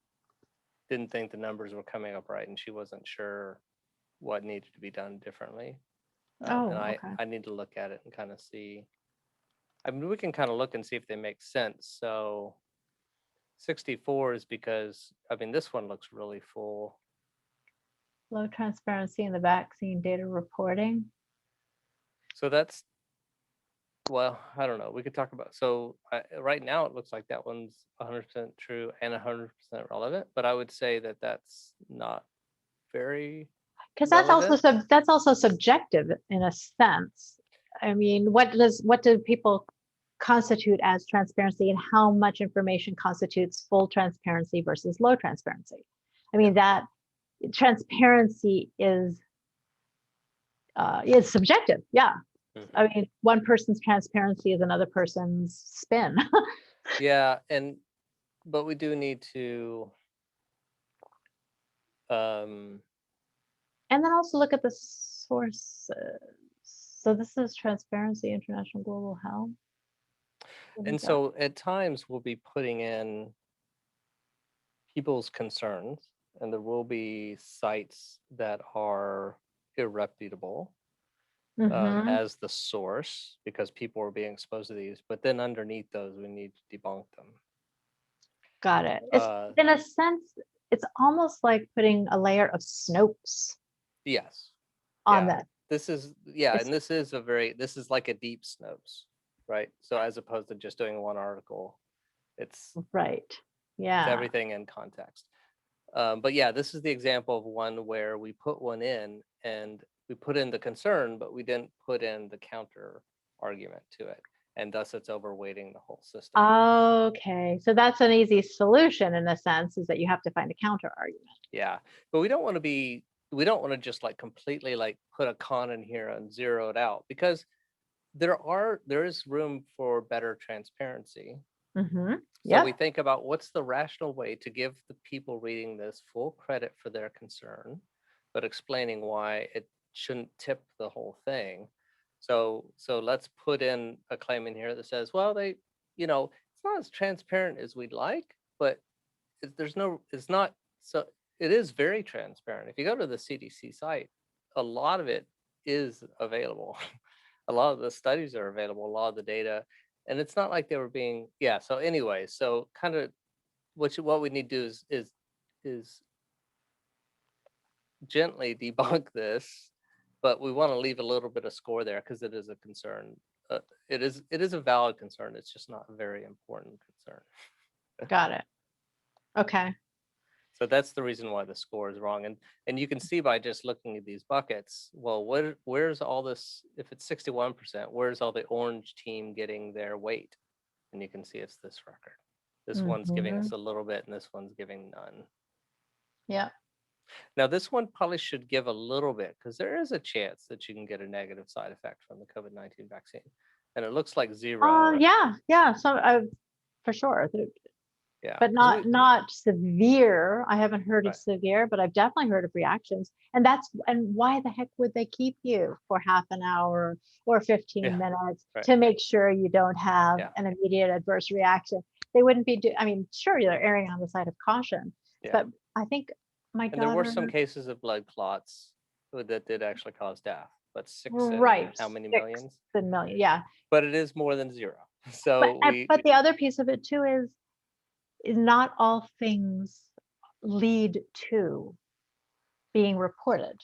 S1: didn't think the numbers were coming up right, and she wasn't sure what needed to be done differently.
S2: Oh,
S1: And
S2: okay.
S1: I need to look at it and kind of see. I mean, we can kind of look and see if they make sense. So 64 is because, I mean, this one looks really full.
S2: Low transparency in the vaccine data reporting.
S1: So that's, well, I don't know. We could talk about, so right now it looks like that one's 100% true and 100% relevant, but I would say that that's not very
S2: Because that's also
S1: relevant.
S2: that's also subjective in a sense. I mean, what do people constitute as transparency, and how much information constitutes full transparency versus low transparency? I mean, that transparency is subjective. Yeah. I mean, one person's transparency is another person's spin.
S1: Yeah, but we do need to
S2: and then also look at the sources. So this is Transparency International Global Health.
S1: and so at times we'll be putting in people's concerns, and there will be sites that are irreputable as the source because people are being exposed to these, but then underneath those we need to debunk them.
S2: Got it. It's, in a sense, it's almost like putting a layer of Snopes.
S1: Yes.
S2: On that.
S1: This is and this is like a deep Snopes, right? So as opposed to just doing one article, It's
S2: Right.
S1: it's
S2: Yeah.
S1: everything in context. But yeah, this is the example of one where we put one in and we put in the concern, but we didn't put in the counter argument to it. And thus it's overweighting the whole system.
S2: Okay. So that's an easy solution in a sense, is that you have to find a counter argument.
S1: Yeah. But we don't want to just like completely like put a con in here and zero it out, because there is room for better transparency.
S2: Mm-hmm.
S1: So we
S2: Yep.
S1: think about what's the rational way to give the people reading this full credit for their concern, but explaining why it shouldn't tip the whole thing. So let's put in a claim in here that says, well, it's not as transparent as we'd like, but it's not, so it is very transparent. If you go to the CDC site, a lot of it is available. A lot of the studies are available, a lot of the data, and it's not like they were being, yeah. So anyway, so kind of what we need to do is gently debunk this, but we want to leave a little bit of score there because it is a concern. It is a valid concern. It's just not a very important concern.
S2: Got it. Okay.
S1: So that's the reason why the score is wrong. And you can see by just looking at these buckets, well, where's all this? If it's 61%, where's all the orange team getting their weight? And you can see it's this record. This one's giving us
S2: Mhm.
S1: a little bit, and this one's giving none.
S2: Yeah.
S1: Now, this one probably should give a little bit, because there is a chance that you can get a negative side effect from the COVID-19 vaccine. And it looks like zero.
S2: Yeah. Yeah. So for sure.
S1: Yeah.
S2: But
S1: 'Cause
S2: not severe. I haven't heard of
S1: right.
S2: severe, but I've definitely heard of reactions. And why the heck would they keep you for half an hour or 15
S1: Yeah.
S2: minutes
S1: Right.
S2: to make sure you don't have
S1: Yeah.
S2: an immediate adverse reaction? They wouldn't be I mean, sure, they're erring on the side of caution,
S1: Yeah.
S2: but I think my
S1: And there were
S2: daughter,
S1: some cases of blood clots that did actually cause death, but 6 in
S2: right,
S1: how many
S2: 6
S1: millions?
S2: million, yeah.
S1: But it is more than zero.
S2: But
S1: So
S2: but the other piece of it too is not all things lead to being reported.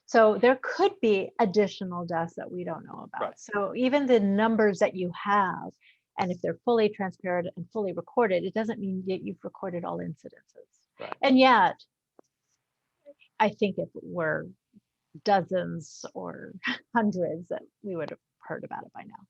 S2: So there could be additional deaths that we don't know
S1: right.
S2: about. So even the numbers that you have, and if they're fully transparent and fully recorded, it doesn't mean that you've recorded all incidences.
S1: Right.
S2: And yet, I think if it were dozens or hundreds, that we would have heard about it by now.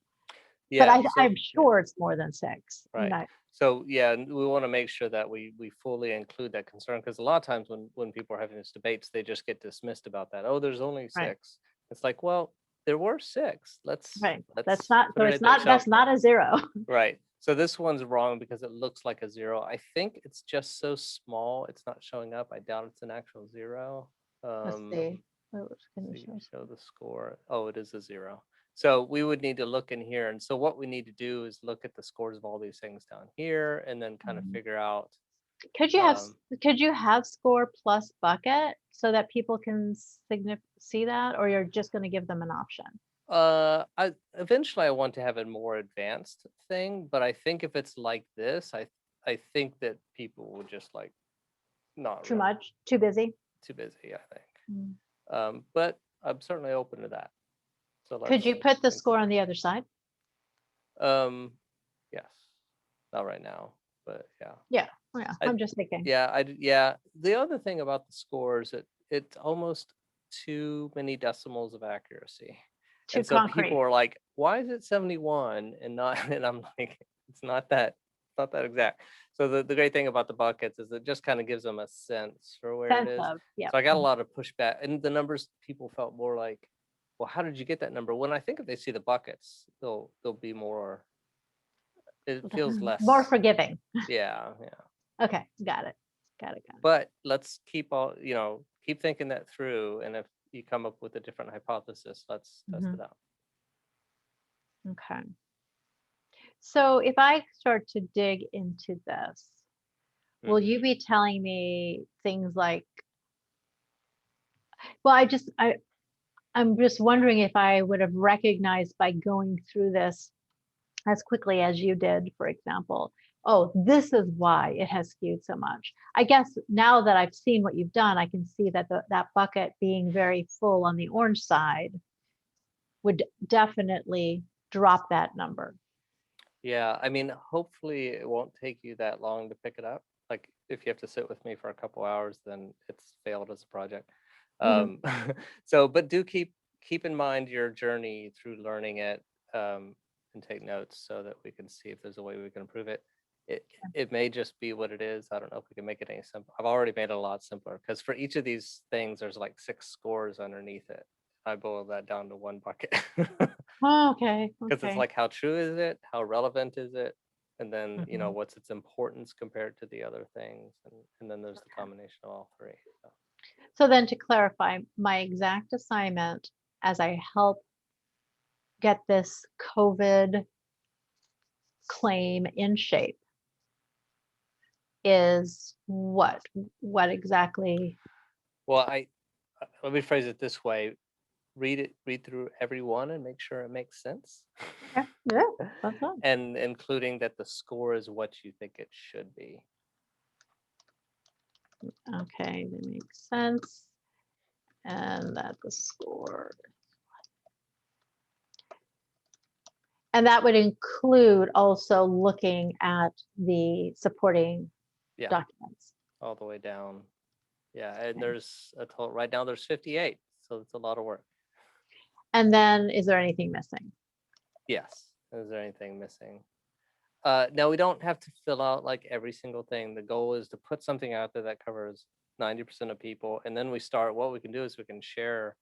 S2: But
S1: Yeah.
S2: I'm sure it's more than 6.
S1: Right. So yeah, and we want to make sure that we fully include that concern, because a lot of times when people are having these debates, they just get dismissed about that. Oh, there's only
S2: Right.
S1: 6. It's like, well, there were 6.
S2: Right.
S1: Let's
S2: That's not,
S1: put
S2: so
S1: it
S2: it's
S1: in there.
S2: not, that's not a 0.
S1: Right. So this one's wrong because it looks like a 0. I think it's just so small, it's not showing up. I doubt it's an actual 0.
S2: Let's see. What can you
S1: See,
S2: show?
S1: show the score. Oh, it is a 0. So we would need to look in here. And so what we need to do is look at the scores of all these things down here and then kind of figure out.
S2: Could you have score plus bucket so that people can see that, or you're just going to give them an option?
S1: Eventually I want to have a more advanced thing, but I think if it's like this, I think that people will just like not
S2: Too
S1: remember.
S2: much, too busy.
S1: Too busy, I think. But I'm certainly open to that. So
S2: Could you put the score on the other side?
S1: Yes, not right now, but yeah.
S2: Yeah, I'm just thinking.
S1: Yeah. The other thing about the scores, it's almost too many decimals of accuracy.
S2: Too
S1: And so
S2: concrete.
S1: people are like, why is it 71 and not, and I'm like, it's not that exact. So the great thing about the buckets is it just kind of gives them a sense for where it is.
S2: Yeah.
S1: So I got a lot of pushback, and the numbers, people felt more like, well, how did you get that number? When I think if they see the buckets, they'll be more, it feels less.
S2: More forgiving.
S1: Yeah.
S2: Okay, got it.
S1: But let's keep thinking that through, and if you come up with a different hypothesis, let's test it out.
S2: Okay. So if I start to dig into this, will you be telling me things like, well, I'm just wondering if I would have recognized by going through this as quickly as you did, for example, oh, this is why it has skewed so much. I guess now that I've seen what you've done, I can see that that bucket being very full on the orange side would definitely drop that number.
S1: Yeah, I mean, hopefully it won't take you that long to pick it up. Like if you have to sit with me for a couple hours, then it's failed as a project.
S2: Mhm.
S1: Um, so, but do keep in mind your journey through learning it, and take notes so that we can see if there's a way we can improve it. It it may just be what it is. I don't know if we can make it any simpler. I've already made it a lot simpler because for each of these things, there's like 6 scores underneath it. I boiled that down to one bucket.
S2: Oh, okay.
S1: Because it's
S2: Okay.
S1: like, how true is it? How relevant is it? And then,
S2: Mhm.
S1: what's its importance compared to the other things? And then there's the combination of all three. So,
S2: So then to clarify, my exact assignment as I help get this COVID claim in shape is what? What exactly?
S1: well, let me phrase it this way: read through every one and make sure it makes sense,
S2: Okay. Yeah, that's fine.
S1: and including that the score is what you think it should be.
S2: Okay, that makes sense. And that the score. And that would include also looking at the supporting
S1: Yeah,
S2: documents.
S1: all the way down. Yeah, and
S2: Okay.
S1: there's a total right now. There's 58, so it's a lot of work.
S2: And then is there anything missing?
S1: Yes. Is there anything missing? Now we don't have to fill out like every single thing. The goal is to put something out there that covers 90% of people, and then we start. What we can do is we can share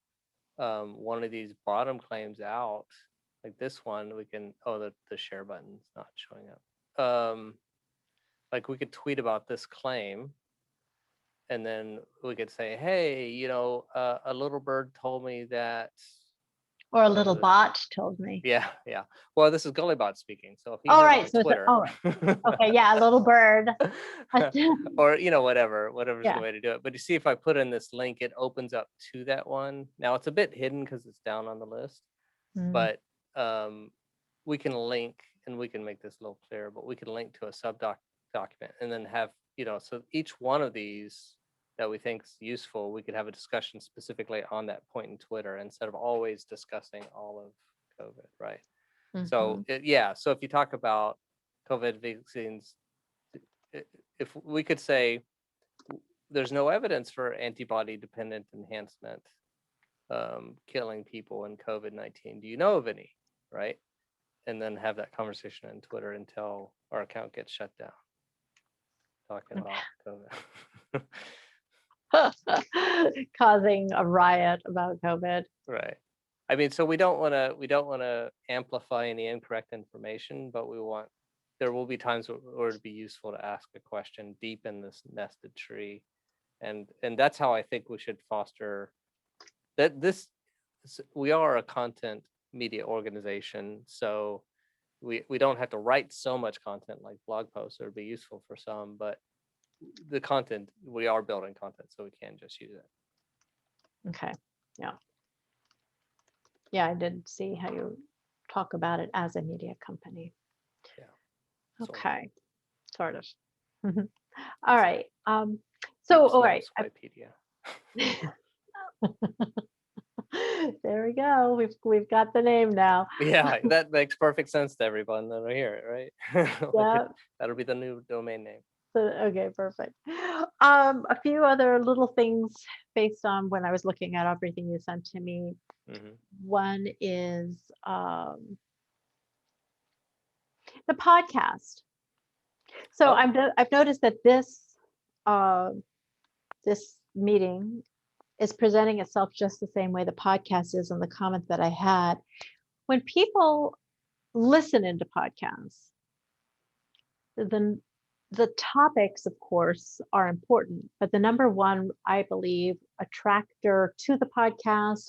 S1: one of these bottom claims out, like this one. We can. Oh, the share button's not showing up. Like we could tweet about this claim, and then we could say, hey, a little bird told me that.
S2: Or a little
S1: Uh,
S2: bot told me.
S1: yeah, yeah. Well, this is Gulli Bot speaking. So if he
S2: All
S1: heard
S2: right.
S1: on
S2: So it's
S1: Twitter.
S2: all right. Okay. Yeah. A little bird.
S1: Or whatever's the
S2: Yeah.
S1: way to do it. But you see, if I put in this link, it opens up to that one. Now it's a bit hidden because it's down on the list,
S2: Mm,
S1: but we can link, and we can make this a little clearer, but we can link to a document and then have, so each one of these that we think is useful, we could have a discussion specifically on that point in Twitter instead of always discussing all of COVID, right? So
S2: mhm.
S1: so if you talk about COVID vaccines, if we could say there's no evidence for antibody dependent enhancement killing people in COVID-19. Do you know of any? Right. And then have that conversation on Twitter until our account gets shut down. Talking about COVID.
S2: Causing a riot about COVID.
S1: Right. I mean, so we don't want to amplify any incorrect information, but there will be times where it'd be useful to ask a question deep in this nested tree, and that's how I think we should foster that. We are a content media organization, so we don't have to write so much content like blog posts. It would be useful for some, but the content, we are building content, so we can just use it.
S2: Okay. Yeah. Yeah. I did see how you talk about it as a media company.
S1: Yeah. Sort of.
S2: Okay. Sort of. Mhm. All right. So,
S1: Deep
S2: all
S1: Snow
S2: right.
S1: Swipepedia.
S2: There we go. We've got the name now.
S1: Yeah, that makes perfect sense to everyone that will hear it, right?
S2: Yeah.
S1: That'll be the new domain name.
S2: So, okay, perfect. A few other little things based on when I was looking at everything you sent to me.
S1: Hmm.
S2: One is the podcast. So
S1: Oh,
S2: I've noticed that uh, this meeting is presenting itself just the same way the podcast is, and the comment that I had. When people listen into podcasts, the the topics, of course, are important, but the number one, I believe, attractor to the podcast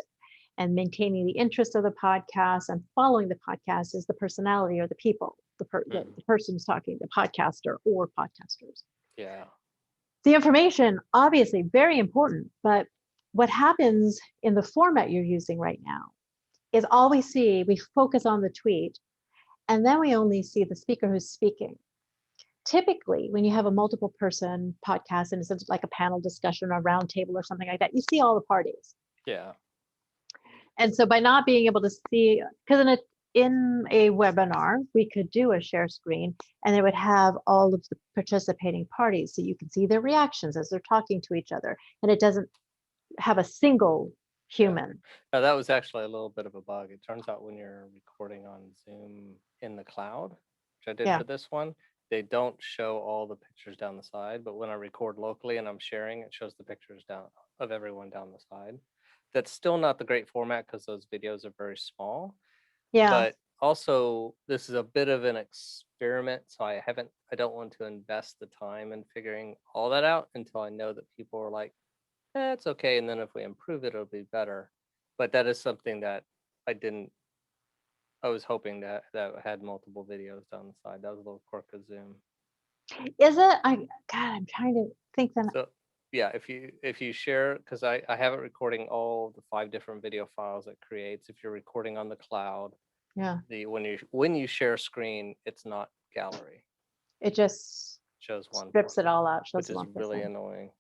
S2: and maintaining the interest of the podcast and following the podcast is the personality or the people,
S1: mhm.
S2: the person who's talking, the podcaster or podcasters.
S1: Yeah.
S2: The information, obviously, very important, but what happens in the format you're using right now is all we see, we focus on the tweet, and then we only see the speaker who's speaking. Typically, when you have a multiple person podcast and it's like a panel discussion or a round table or something like that, you see all the parties.
S1: Yeah.
S2: And so by not being able to see, because in a webinar, we could do a share screen and it would have all of the participating parties so you can see their reactions as they're talking to each other. And it doesn't have a single human.
S1: Now, that was actually a little bit of a bug. It turns out when you're recording on Zoom in the cloud, which I did
S2: Yeah.
S1: for this one, they don't show all the pictures down the side. But when I record locally and I'm sharing, it shows the pictures down of everyone down the side. That's still not the great format because those videos are very small.
S2: Yeah.
S1: But also, this is a bit of an experiment, so I don't want to invest the time in figuring all that out until I know that people are like, it's okay, and then if we improve it, it'll be better. But that is something that I was hoping that had multiple videos down the side. That was a little quirk of Zoom.
S2: Is it? God, I'm trying to think then.
S1: So yeah, if you share, because I have it recording all the 5 different video files it creates. If you're recording on the cloud,
S2: Yeah.
S1: when you share screen, it's not gallery.
S2: It just
S1: Shows one
S2: strips
S1: person,
S2: it all out. Shows
S1: which is
S2: one
S1: really
S2: person.
S1: annoying.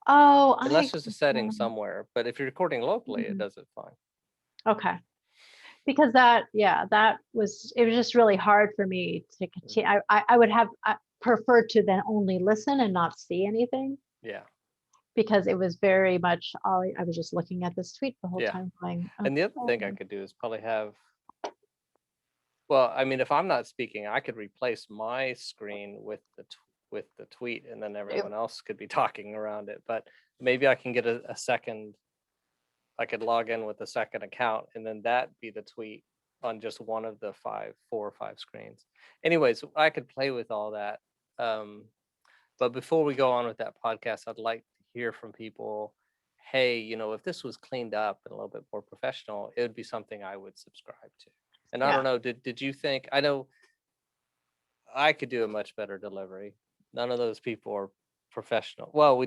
S2: Oh,
S1: Unless there's a setting somewhere, but if you're recording locally, it does it fine.
S2: Okay. Because that was just really hard for me to continue. I would have preferred to then only listen and not see anything.
S1: Yeah.
S2: Because it was very much I was just looking at this tweet the whole time going.
S1: And the other thing I could do is probably have, well, I mean, if I'm not speaking, I could replace my screen with the tweet, and then everyone else could be talking around it. But maybe I can get a second. I could log in with a second account, and then that be the tweet on just one of the 4 or 5 screens. Anyways, I could play with all that. But before we go on with that podcast, I'd like to hear from people. Hey, if this was cleaned up and a little bit more professional, it would be something I would subscribe to. And I don't know, did you think, I know I could do a much better delivery. None of those people are professional. Well,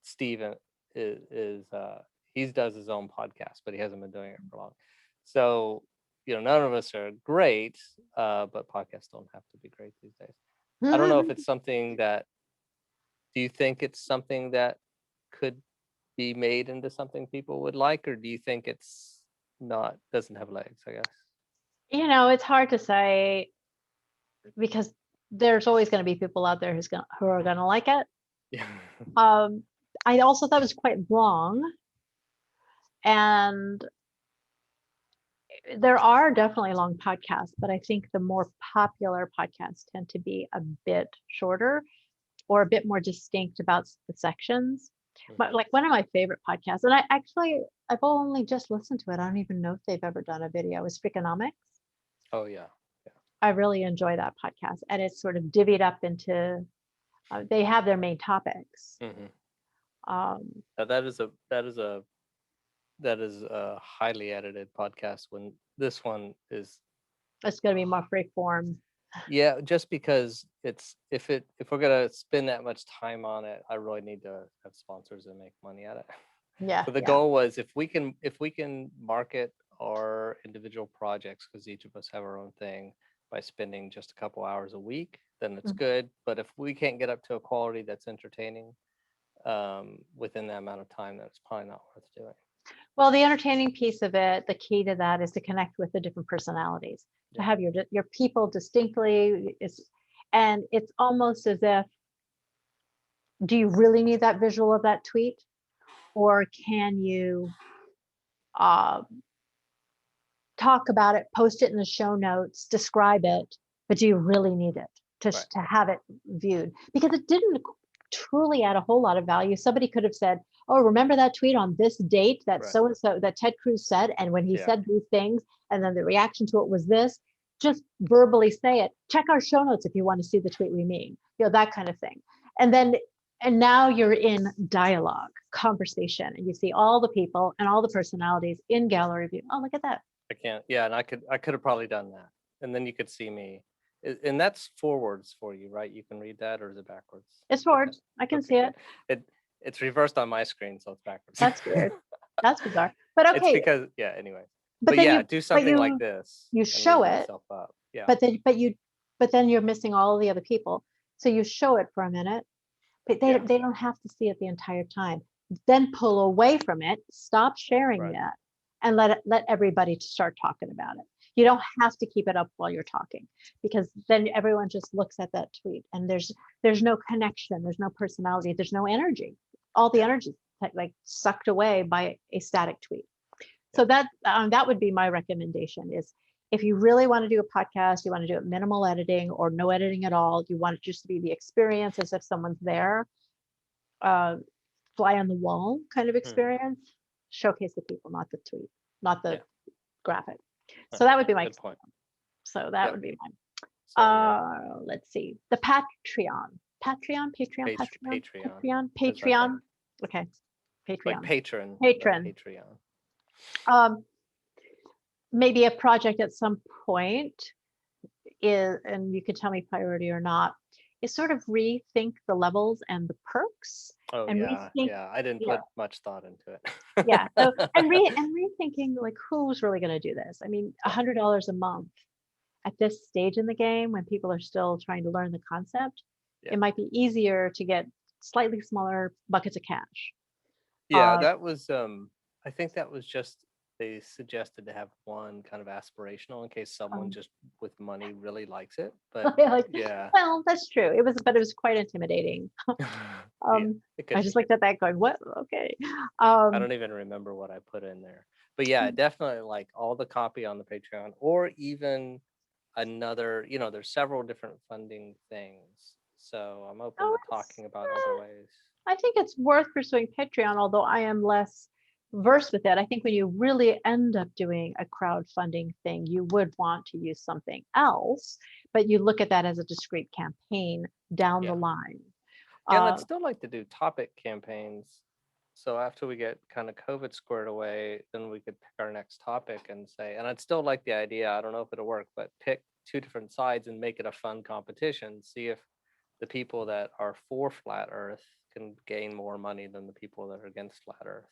S1: Steven is he does his own podcast, but he hasn't been doing it for long. So, none of us are great, but podcasts don't have to be great these days. I don't know if it's something that, do you think it's something that could be made into something people would like, or do you think it's doesn't have legs, I guess?
S2: It's hard to say because there's always going to be people out there who are going to like it.
S1: Yeah.
S2: I also thought it was quite long, and there are definitely long podcasts, but I think the more popular podcasts tend to be a bit shorter or a bit more distinct about the sections. But like one of my favorite podcasts, and I've only just listened to it. I don't even know if they've ever done a video, is Freakonomics.
S1: Oh yeah.
S2: I really enjoy that podcast, and it's sort of divvied up into they have their main topics.
S1: Now that is a highly edited podcast. When this one is,
S2: it's going to be more free form.
S1: Yeah, just because if we're gonna spend that much time on it, I really need to have sponsors and make money at it.
S2: Yeah.
S1: So the goal was if we can market our individual projects, because each of us have our own thing, by spending just a couple hours a week, then it's good. But if we can't get up to a quality that's entertaining within that amount of time, then it's probably not worth doing.
S2: Well, the entertaining piece of it, the key to that is to connect with the different personalities, to have your people distinctly. And it's almost as if, do you really need that visual of that tweet? Or can you talk about it, post it in the show notes, describe it, but do you really need it to have it viewed? Because it didn't truly add a whole lot of value. Somebody could have said, oh, remember that tweet on this date that so-and-so that Ted Cruz said, and when he said these things, and then the reaction to it was this. Just verbally say it. Check our show notes if you want to see the tweet we mean, that kind of thing. And now you're in dialogue, conversation, and you see all the people and all the personalities in gallery view. Oh, look at that.
S1: I can't. Yeah, and I could have probably done that, and then you could see me. And that's forwards for you, right? You can read that, or is it backwards?
S2: It's forwards. I can see it.
S1: It's reversed on my screen, so it's backwards.
S2: That's weird. That's bizarre. But okay.
S1: It's because anyway. But yeah, do something like this.
S2: You show it.
S1: Up. Yeah.
S2: But then you're missing all the other people. So you show it for a minute, but they don't have to see it the entire time. Then pull away from it, stop sharing that, and let everybody start talking about it. You don't have to keep it up while you're talking, because then everyone just looks at that tweet and there's no connection, there's no personality, there's no energy. All the energy like sucked away by a static tweet. So that would be my recommendation is, if you really want to do a podcast, you want to do it minimal editing or no editing at all, you want it just to be the experience as if someone's there, fly on the wall kind of experience, showcase the people, not the tweet, not the graphic. So that would be my
S1: good point.
S2: So that would be mine.
S1: So,
S2: Let's see. The Patreon. Patreon. Okay. Patreon.
S1: Like patron.
S2: Patreon. Maybe a project at some point is, and you could tell me priority or not, is sort of rethink the levels and the perks.
S1: Oh,
S2: and
S1: I didn't put much thought into it.
S2: So and rethinking, like, who's really going to do this? I mean, $100 a month at this stage in the game, when people are still trying to learn the concept, it might be easier to get slightly smaller buckets of cash.
S1: That was I think that was just, they suggested to have one kind of aspirational in case someone just with money really likes it. But
S2: well, that's true. It was quite intimidating. I just looked at that going, what? Okay.
S1: I don't even remember what I put in there. But definitely like all the copy on the Patreon, or even another, there's several different funding things. So I'm open to talking about other ways.
S2: I think it's worth pursuing Patreon, although I am less versed with it. I think when you really end up doing a crowdfunding thing, you would want to use something else, but you look at that as a discrete campaign down the line.
S1: And I'd still like to do topic campaigns. So after we get kind of COVID squared away, then we could pick our next topic and say, and I'd still like the idea, I don't know if it'll work, but pick two different sides and make it a fun competition. See if the people that are for flat Earth can gain more money than the people that are against flat Earth,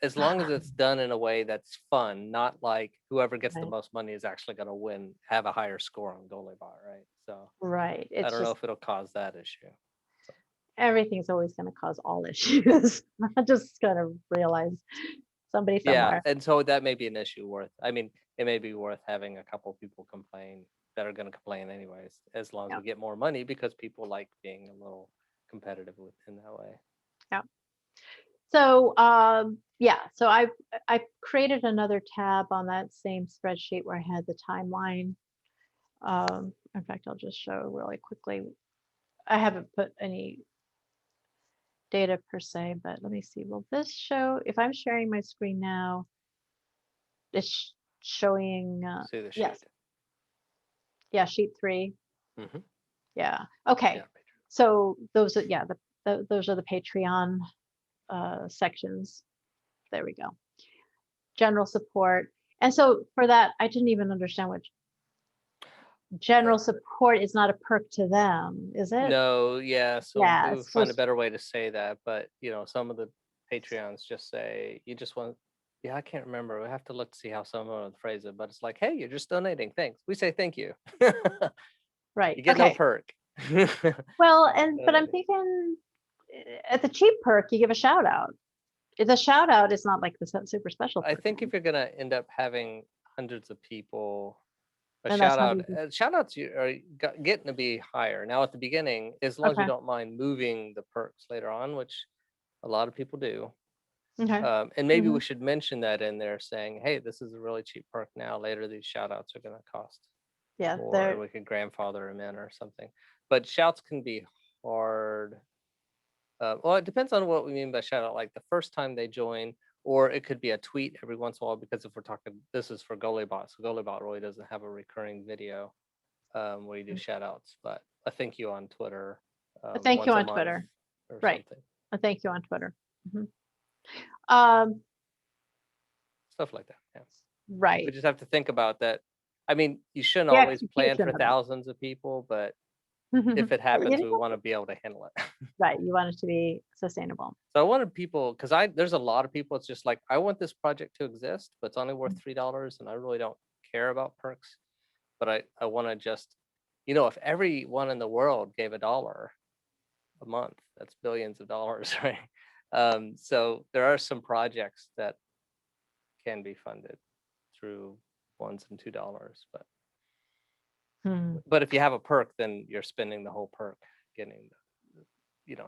S1: as long as it's done in a way that's fun, not like whoever gets the most money is actually going to win, have a higher score on Gulli Bot, right? So
S2: I
S1: don't know if it'll cause that issue.
S2: Everything's always going to cause all issues. I'm just going to realize somebody somewhere.
S1: And so that may be an issue it may be worth having a couple people complain that are going to complain anyways, as long as we get more money, because people like being a little competitive in that way.
S2: So so I created another tab on that same spreadsheet where I had the timeline. In fact, I'll just show really quickly. I haven't put any data per se, but let me see. Will this show, if I'm sharing my screen now, it's showing
S1: see the sheet.
S2: Sheet 3.
S1: Mm-hmm.
S2: Okay. So those are those are the Patreon sections. There we go. General support. And so for that, I didn't even understand what general support is. Not a perk to them, is it?
S1: No, so we would find a better way to say that. But some of the Patreons just say, you just want, I can't remember. We have to look to see how someone would phrase it, but it's like, hey, you're just donating. Thanks. We say thank you.
S2: Right.
S1: You get no perk.
S2: Well, but I'm thinking at the cheap perk, you give a shout out. The shout out is not like the super special perk.
S1: I think if you're going to end up having hundreds of people, shout outs are getting to be higher. Now at the beginning, as long as you don't mind moving the perks later on, which a lot of people do.
S2: Okay.
S1: And maybe we should mention that in there, saying, hey, this is a really cheap perk now. Later, these shout outs are going to cost. Or we could grandfather them in or something. But shouts can be hard. Well, it depends on what we mean by shout out. Like the first time they join, or it could be a tweet every once in a while, because if we're talking, this is for Gulli Bot. So Gulli Bot really doesn't have a recurring video where you do shout outs, but a thank you on Twitter.
S2: A thank you on Twitter. Right. Something. A thank you on Twitter.
S1: Stuff like that. Yeah.
S2: Right.
S1: We just have to think about that. I mean, you shouldn't always plan for thousands of people, but if it happens, we want to be able to handle it.
S2: Right. You want it to be sustainable.
S1: So I wanted people, because there's a lot of people, it's just like, I want this project to exist, but it's only worth $3, and I really don't care about perks. But I want to just, if everyone in the world gave $1 a month, that's billions of dollars, right? So there are some projects that can be funded through $1 and $2,
S2: Hmm.
S1: but if you have a perk, then you're spending the whole perk getting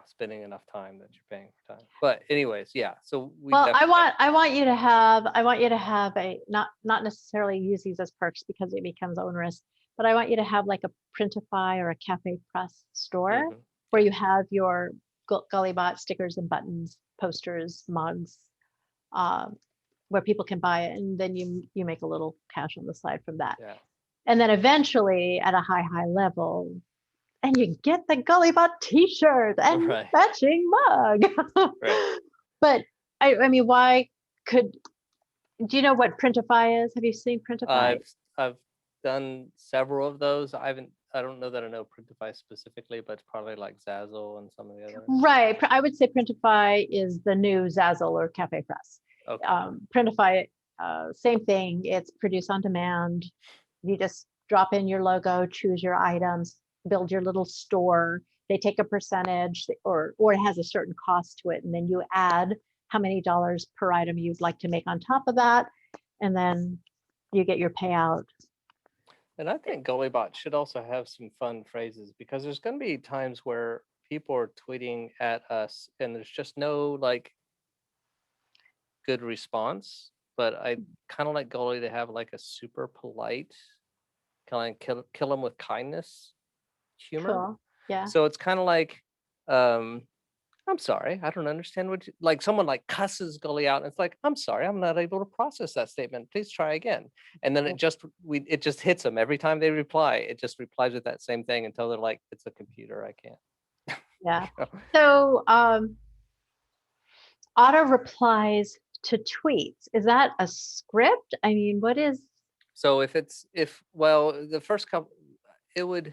S1: spending enough time that you're paying for time. But anyways, yeah, so we
S2: Well,
S1: definitely
S2: I want you to have a not necessarily use these as perks because it becomes onerous, but I want you to have like a Printify or a Cafe Press store
S1: Mhm,
S2: where
S1: yeah.
S2: you have your Gulli Bot stickers and buttons, posters, mugs, um, where people can buy it, and then you make a little cash on the side from that.
S1: Yeah.
S2: And then eventually at a high level, and you get the Gulli Bot t-shirt and
S1: Right.
S2: matching mug.
S1: Right.
S2: But I mean, why could, do you know what Printify is? Have you seen Printify?
S1: I've done several of those. I don't know that I know Printify specifically, but it's probably like Zazzle and some of the others.
S2: Right. I would say Printify is the new Zazzle or Cafe Press.
S1: Okay.
S2: Printify, same thing. It's produce on demand. You just drop in your logo, choose your items, build your little store. They take a percentage, or it has a certain cost to it, and then you add how many dollars per item you'd like to make on top of that, and then you get your payout.
S1: And I think Gullibot should also have some fun phrases, because there's going to be times where people are tweeting at us and there's just no like good response. But I kind of like Gully to have like a super polite, kind of kill them with kindness humor.
S2: Cool. Yeah.
S1: So it's kind of like, um, I'm sorry, I don't understand what like someone like cusses Gully out. And it's like, I'm sorry, I'm not able to process that statement. Please try again. And then it just hits them every time they reply. It just replies with that same thing until they're like, it's a computer, I can't.
S2: Yeah. So auto replies to tweets, is that a script? I mean, what is?
S1: So well, the first couple, it would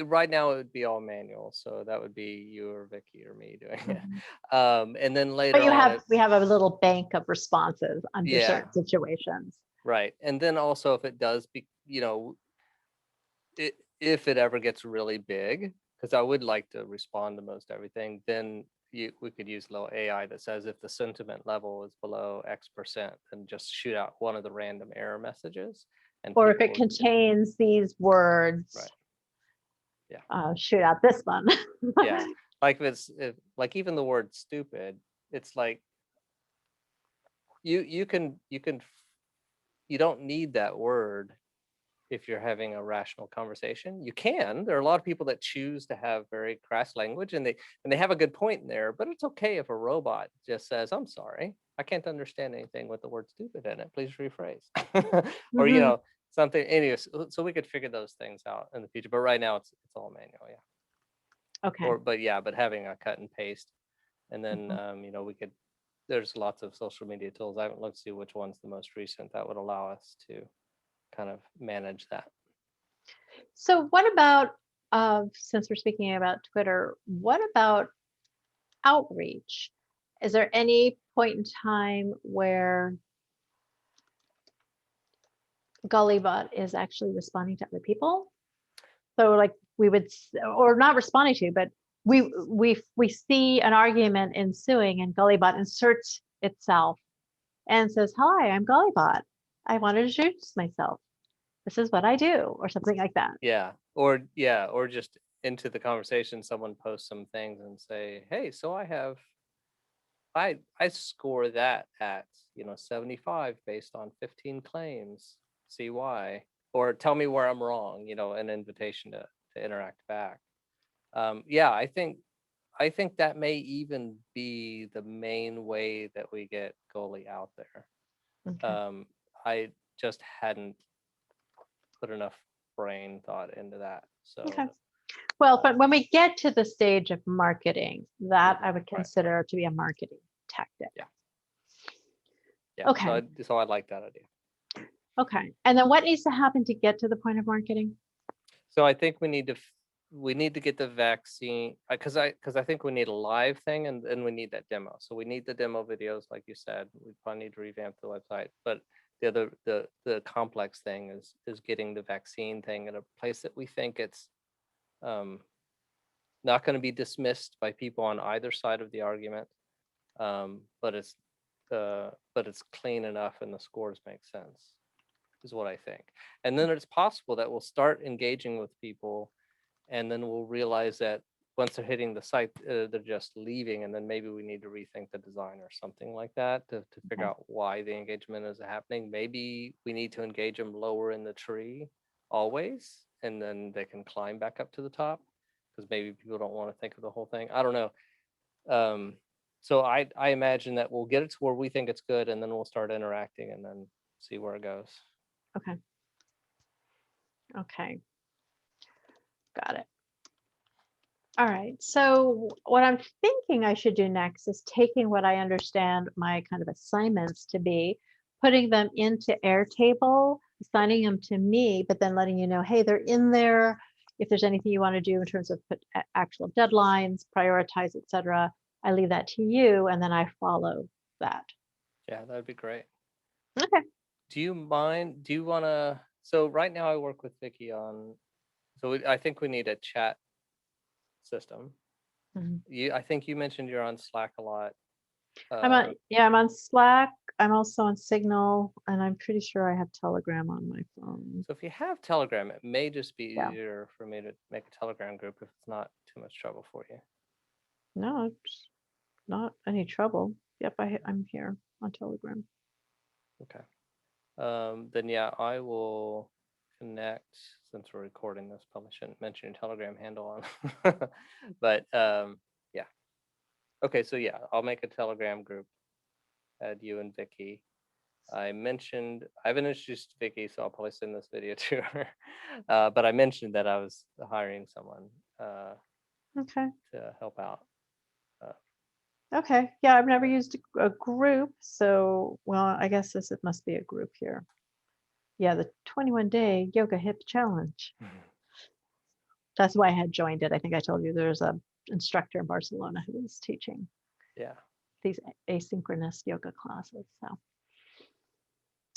S1: right now it would be all manual. So that would be you or Vicky or me doing it. And then later
S2: But
S1: on,
S2: we have a little bank of responses under
S1: yeah,
S2: certain situations.
S1: right. And then also if it does be, if it ever gets really big, because I would like to respond to most everything, then we could use a little AI that says if the sentiment level is below X%, then just shoot out one of the random error messages. And
S2: Or if it
S1: people,
S2: contains these words,
S1: right. Yeah.
S2: shoot out this one.
S1: Yeah. Like like even the word stupid, it's like you don't need that word if you're having a rational conversation. You can. There are a lot of people that choose to have very crass language, and they have a good point in there, but it's okay if a robot just says, I'm sorry, I can't understand anything with the word stupid in it. Please rephrase. Or
S2: Mhm.
S1: something. Anyways, so we could figure those things out in the future. But right now it's all manual, yeah.
S2: Okay.
S1: But having a cut and paste. And then
S2: Mhm.
S1: there's lots of social media tools. I haven't looked to see which one's the most recent that would allow us to kind of manage that.
S2: So what about, since we're speaking about Twitter, what about outreach? Is there any point in time where Gullibot is actually responding to other people? So like we would, or not responding to, but we see an argument ensuing and Gullibot inserts itself and says, hi, I'm Gullibot. I want to introduce myself. This is what I do, or something like that.
S1: Or just into the conversation, someone posts some things and say, hey, so I score that at 75 based on 15 claims. See why? Or tell me where I'm wrong. An invitation to interact back. Yeah, I think that may even be the main way that we get Goalie out there.
S2: Okay.
S1: I just hadn't put enough brain thought into that.
S2: Okay.
S1: So
S2: Well, but when we get to the stage of marketing, that I would
S1: right.
S2: consider to be a marketing tactic.
S1: Yeah. Yeah.
S2: Okay.
S1: So I like that idea.
S2: Okay. And then what needs to happen to get to the point of marketing?
S1: So I think we need to get the vaccine, because I think we need a live thing, and then we need that demo. So we need the demo videos, like you said. We probably need to revamp the website, but the complex thing is getting the vaccine thing in a place that we think it's not going to be dismissed by people on either side of the argument, but it's clean enough and the scores make sense. is what I think. And then it's possible that we'll start engaging with people, and then we'll realize that once they're hitting the site, they're just leaving, and then maybe we need to rethink the design or something like that to figure
S2: Okay.
S1: out why the engagement is happening. Maybe we need to engage them lower in the tree always, and then they can climb back up to the top, because maybe people don't want to think of the whole thing. I don't know. So I imagine that we'll get it to where we think it's good, and then we'll start interacting and then see where it goes.
S2: Okay. Okay. Got it. All right. So what I'm thinking I should do next is taking what I understand my kind of assignments to be, putting them into Airtable, assigning them to me, but then letting you know, hey, they're in there. If there's anything you want to do in terms of put actual deadlines, prioritize, etc., I leave that to you, and then I follow that.
S1: Yeah, that'd be great.
S2: Okay.
S1: Do you mind? Do you want to? So right now I work with Vicky on. So I think we need a chat system.
S2: Mhm.
S1: I think you mentioned you're on Slack a lot.
S2: I'm on Slack. I'm also on Signal, and I'm pretty sure I have Telegram on my phone.
S1: So if you have Telegram, it may just be
S2: Yeah.
S1: easier for me to make a Telegram group if it's not too much trouble for you.
S2: No, it's not any trouble. Yep, I'm here on Telegram.
S1: Okay. Then yeah, I will connect, since we're recording this. Probably shouldn't mention your Telegram handle on, but yeah. Okay, so yeah, I'll make a Telegram group. Add you and Vicky. I haven't introduced Vicky, so I'll probably send this video to her. But I mentioned that I was hiring someone
S2: Okay.
S1: to help out.
S2: Okay. Yeah, I've never used a group, so well, I guess it must be a group here. Yeah, the 21-day yoga hip challenge. That's why I had joined it. I think I told you there's a instructor in Barcelona who was teaching
S1: Yeah.
S2: these asynchronous yoga classes. So,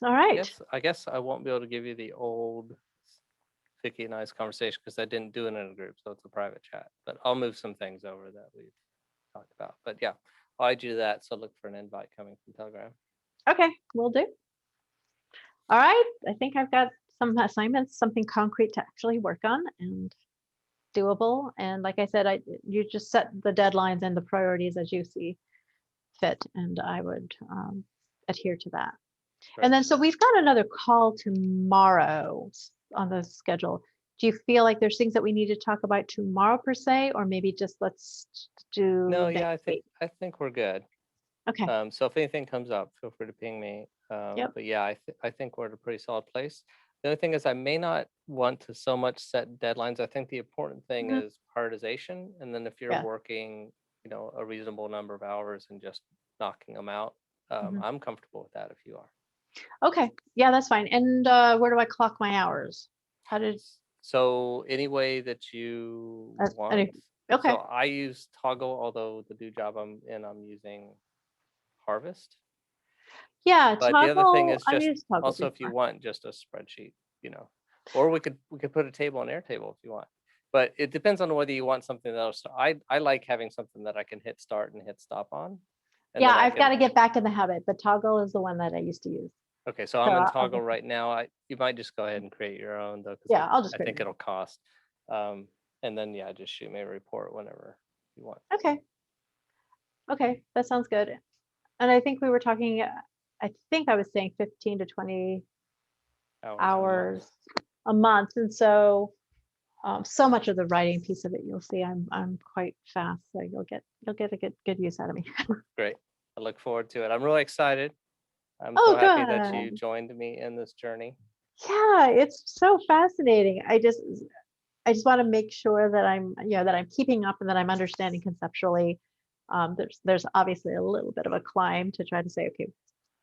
S2: all right.
S1: I guess I won't be able to give you the old Vicky and I's conversation because I didn't do it in a group, so it's a private chat. But I'll move some things over that we've talked about. But yeah, I'll do that. So look for an invite coming from Telegram.
S2: Okay, we'll do. All right. I think I've got some assignments, something concrete to actually work on and doable. And like I said, you just set the deadlines and the priorities as you see fit, and I would adhere to that.
S1: Great.
S2: And then, so we've got another call tomorrow on the schedule. Do you feel like there's things that we need to talk about tomorrow per se, or maybe just let's do
S1: No, yeah,
S2: next week?
S1: I think we're good.
S2: Okay.
S1: So if anything comes up, feel free to ping me.
S2: Yep.
S1: But yeah, I think we're at a pretty solid place. The only thing is I may not want to so much set deadlines. I think the important thing
S2: Mhm.
S1: is prioritization. And then if you're
S2: Yeah.
S1: working, a reasonable number of hours and just knocking them out,
S2: Mhm.
S1: I'm comfortable with that if you are.
S2: Okay. Yeah, that's fine. And where do I clock my hours? How did
S1: So any way that you want.
S2: okay.
S1: So I use Toggle, although the new job I'm in, I'm using Harvest.
S2: Yeah,
S1: But the other thing
S2: Toggle.
S1: is
S2: I
S1: just
S2: use Toggle
S1: also if you
S2: before.
S1: want just a spreadsheet, or we could put a table on Airtable if you want. But it depends on whether you want something that'll start. I like having something that I can hit start and hit stop on. And
S2: Yeah,
S1: then I
S2: I've got to
S1: can,
S2: get back in the habit, but Toggle is the one that I used to use.
S1: okay, so
S2: So
S1: I'm in
S2: I'll
S1: Toggle
S2: get,
S1: right now. You might just go ahead and create your own though, because
S2: yeah, I'll just
S1: I
S2: create
S1: think
S2: it.
S1: it'll cost. And then yeah, just shoot me a report whenever you want.
S2: Okay. Okay, that sounds good. And I think we were talking, I think I was saying 15 to 20
S1: Hours a month.
S2: hours a month. And so, so much of the writing piece of it, you'll see I'm quite fast. So you'll get a good use out of me.
S1: Great. I look forward to it. I'm really excited. I'm so
S2: Oh,
S1: happy that you
S2: good.
S1: joined me in this journey.
S2: Yeah, it's so fascinating. I just want to make sure that I'm keeping up and that I'm understanding conceptually. There's obviously a little bit of a climb to try to say, okay,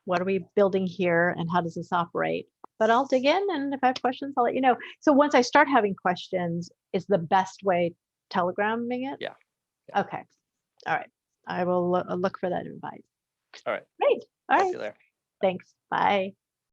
S2: what are we building here and how does this operate? But I'll dig in, and if I have questions, I'll let you know. So once I start having questions, is the best way telegramming it?
S1: Yeah.
S2: Okay. All right. I will look for that invite.
S1: All right.
S2: Great. All
S1: Talk
S2: right.
S1: to you later.
S2: Thanks. Bye.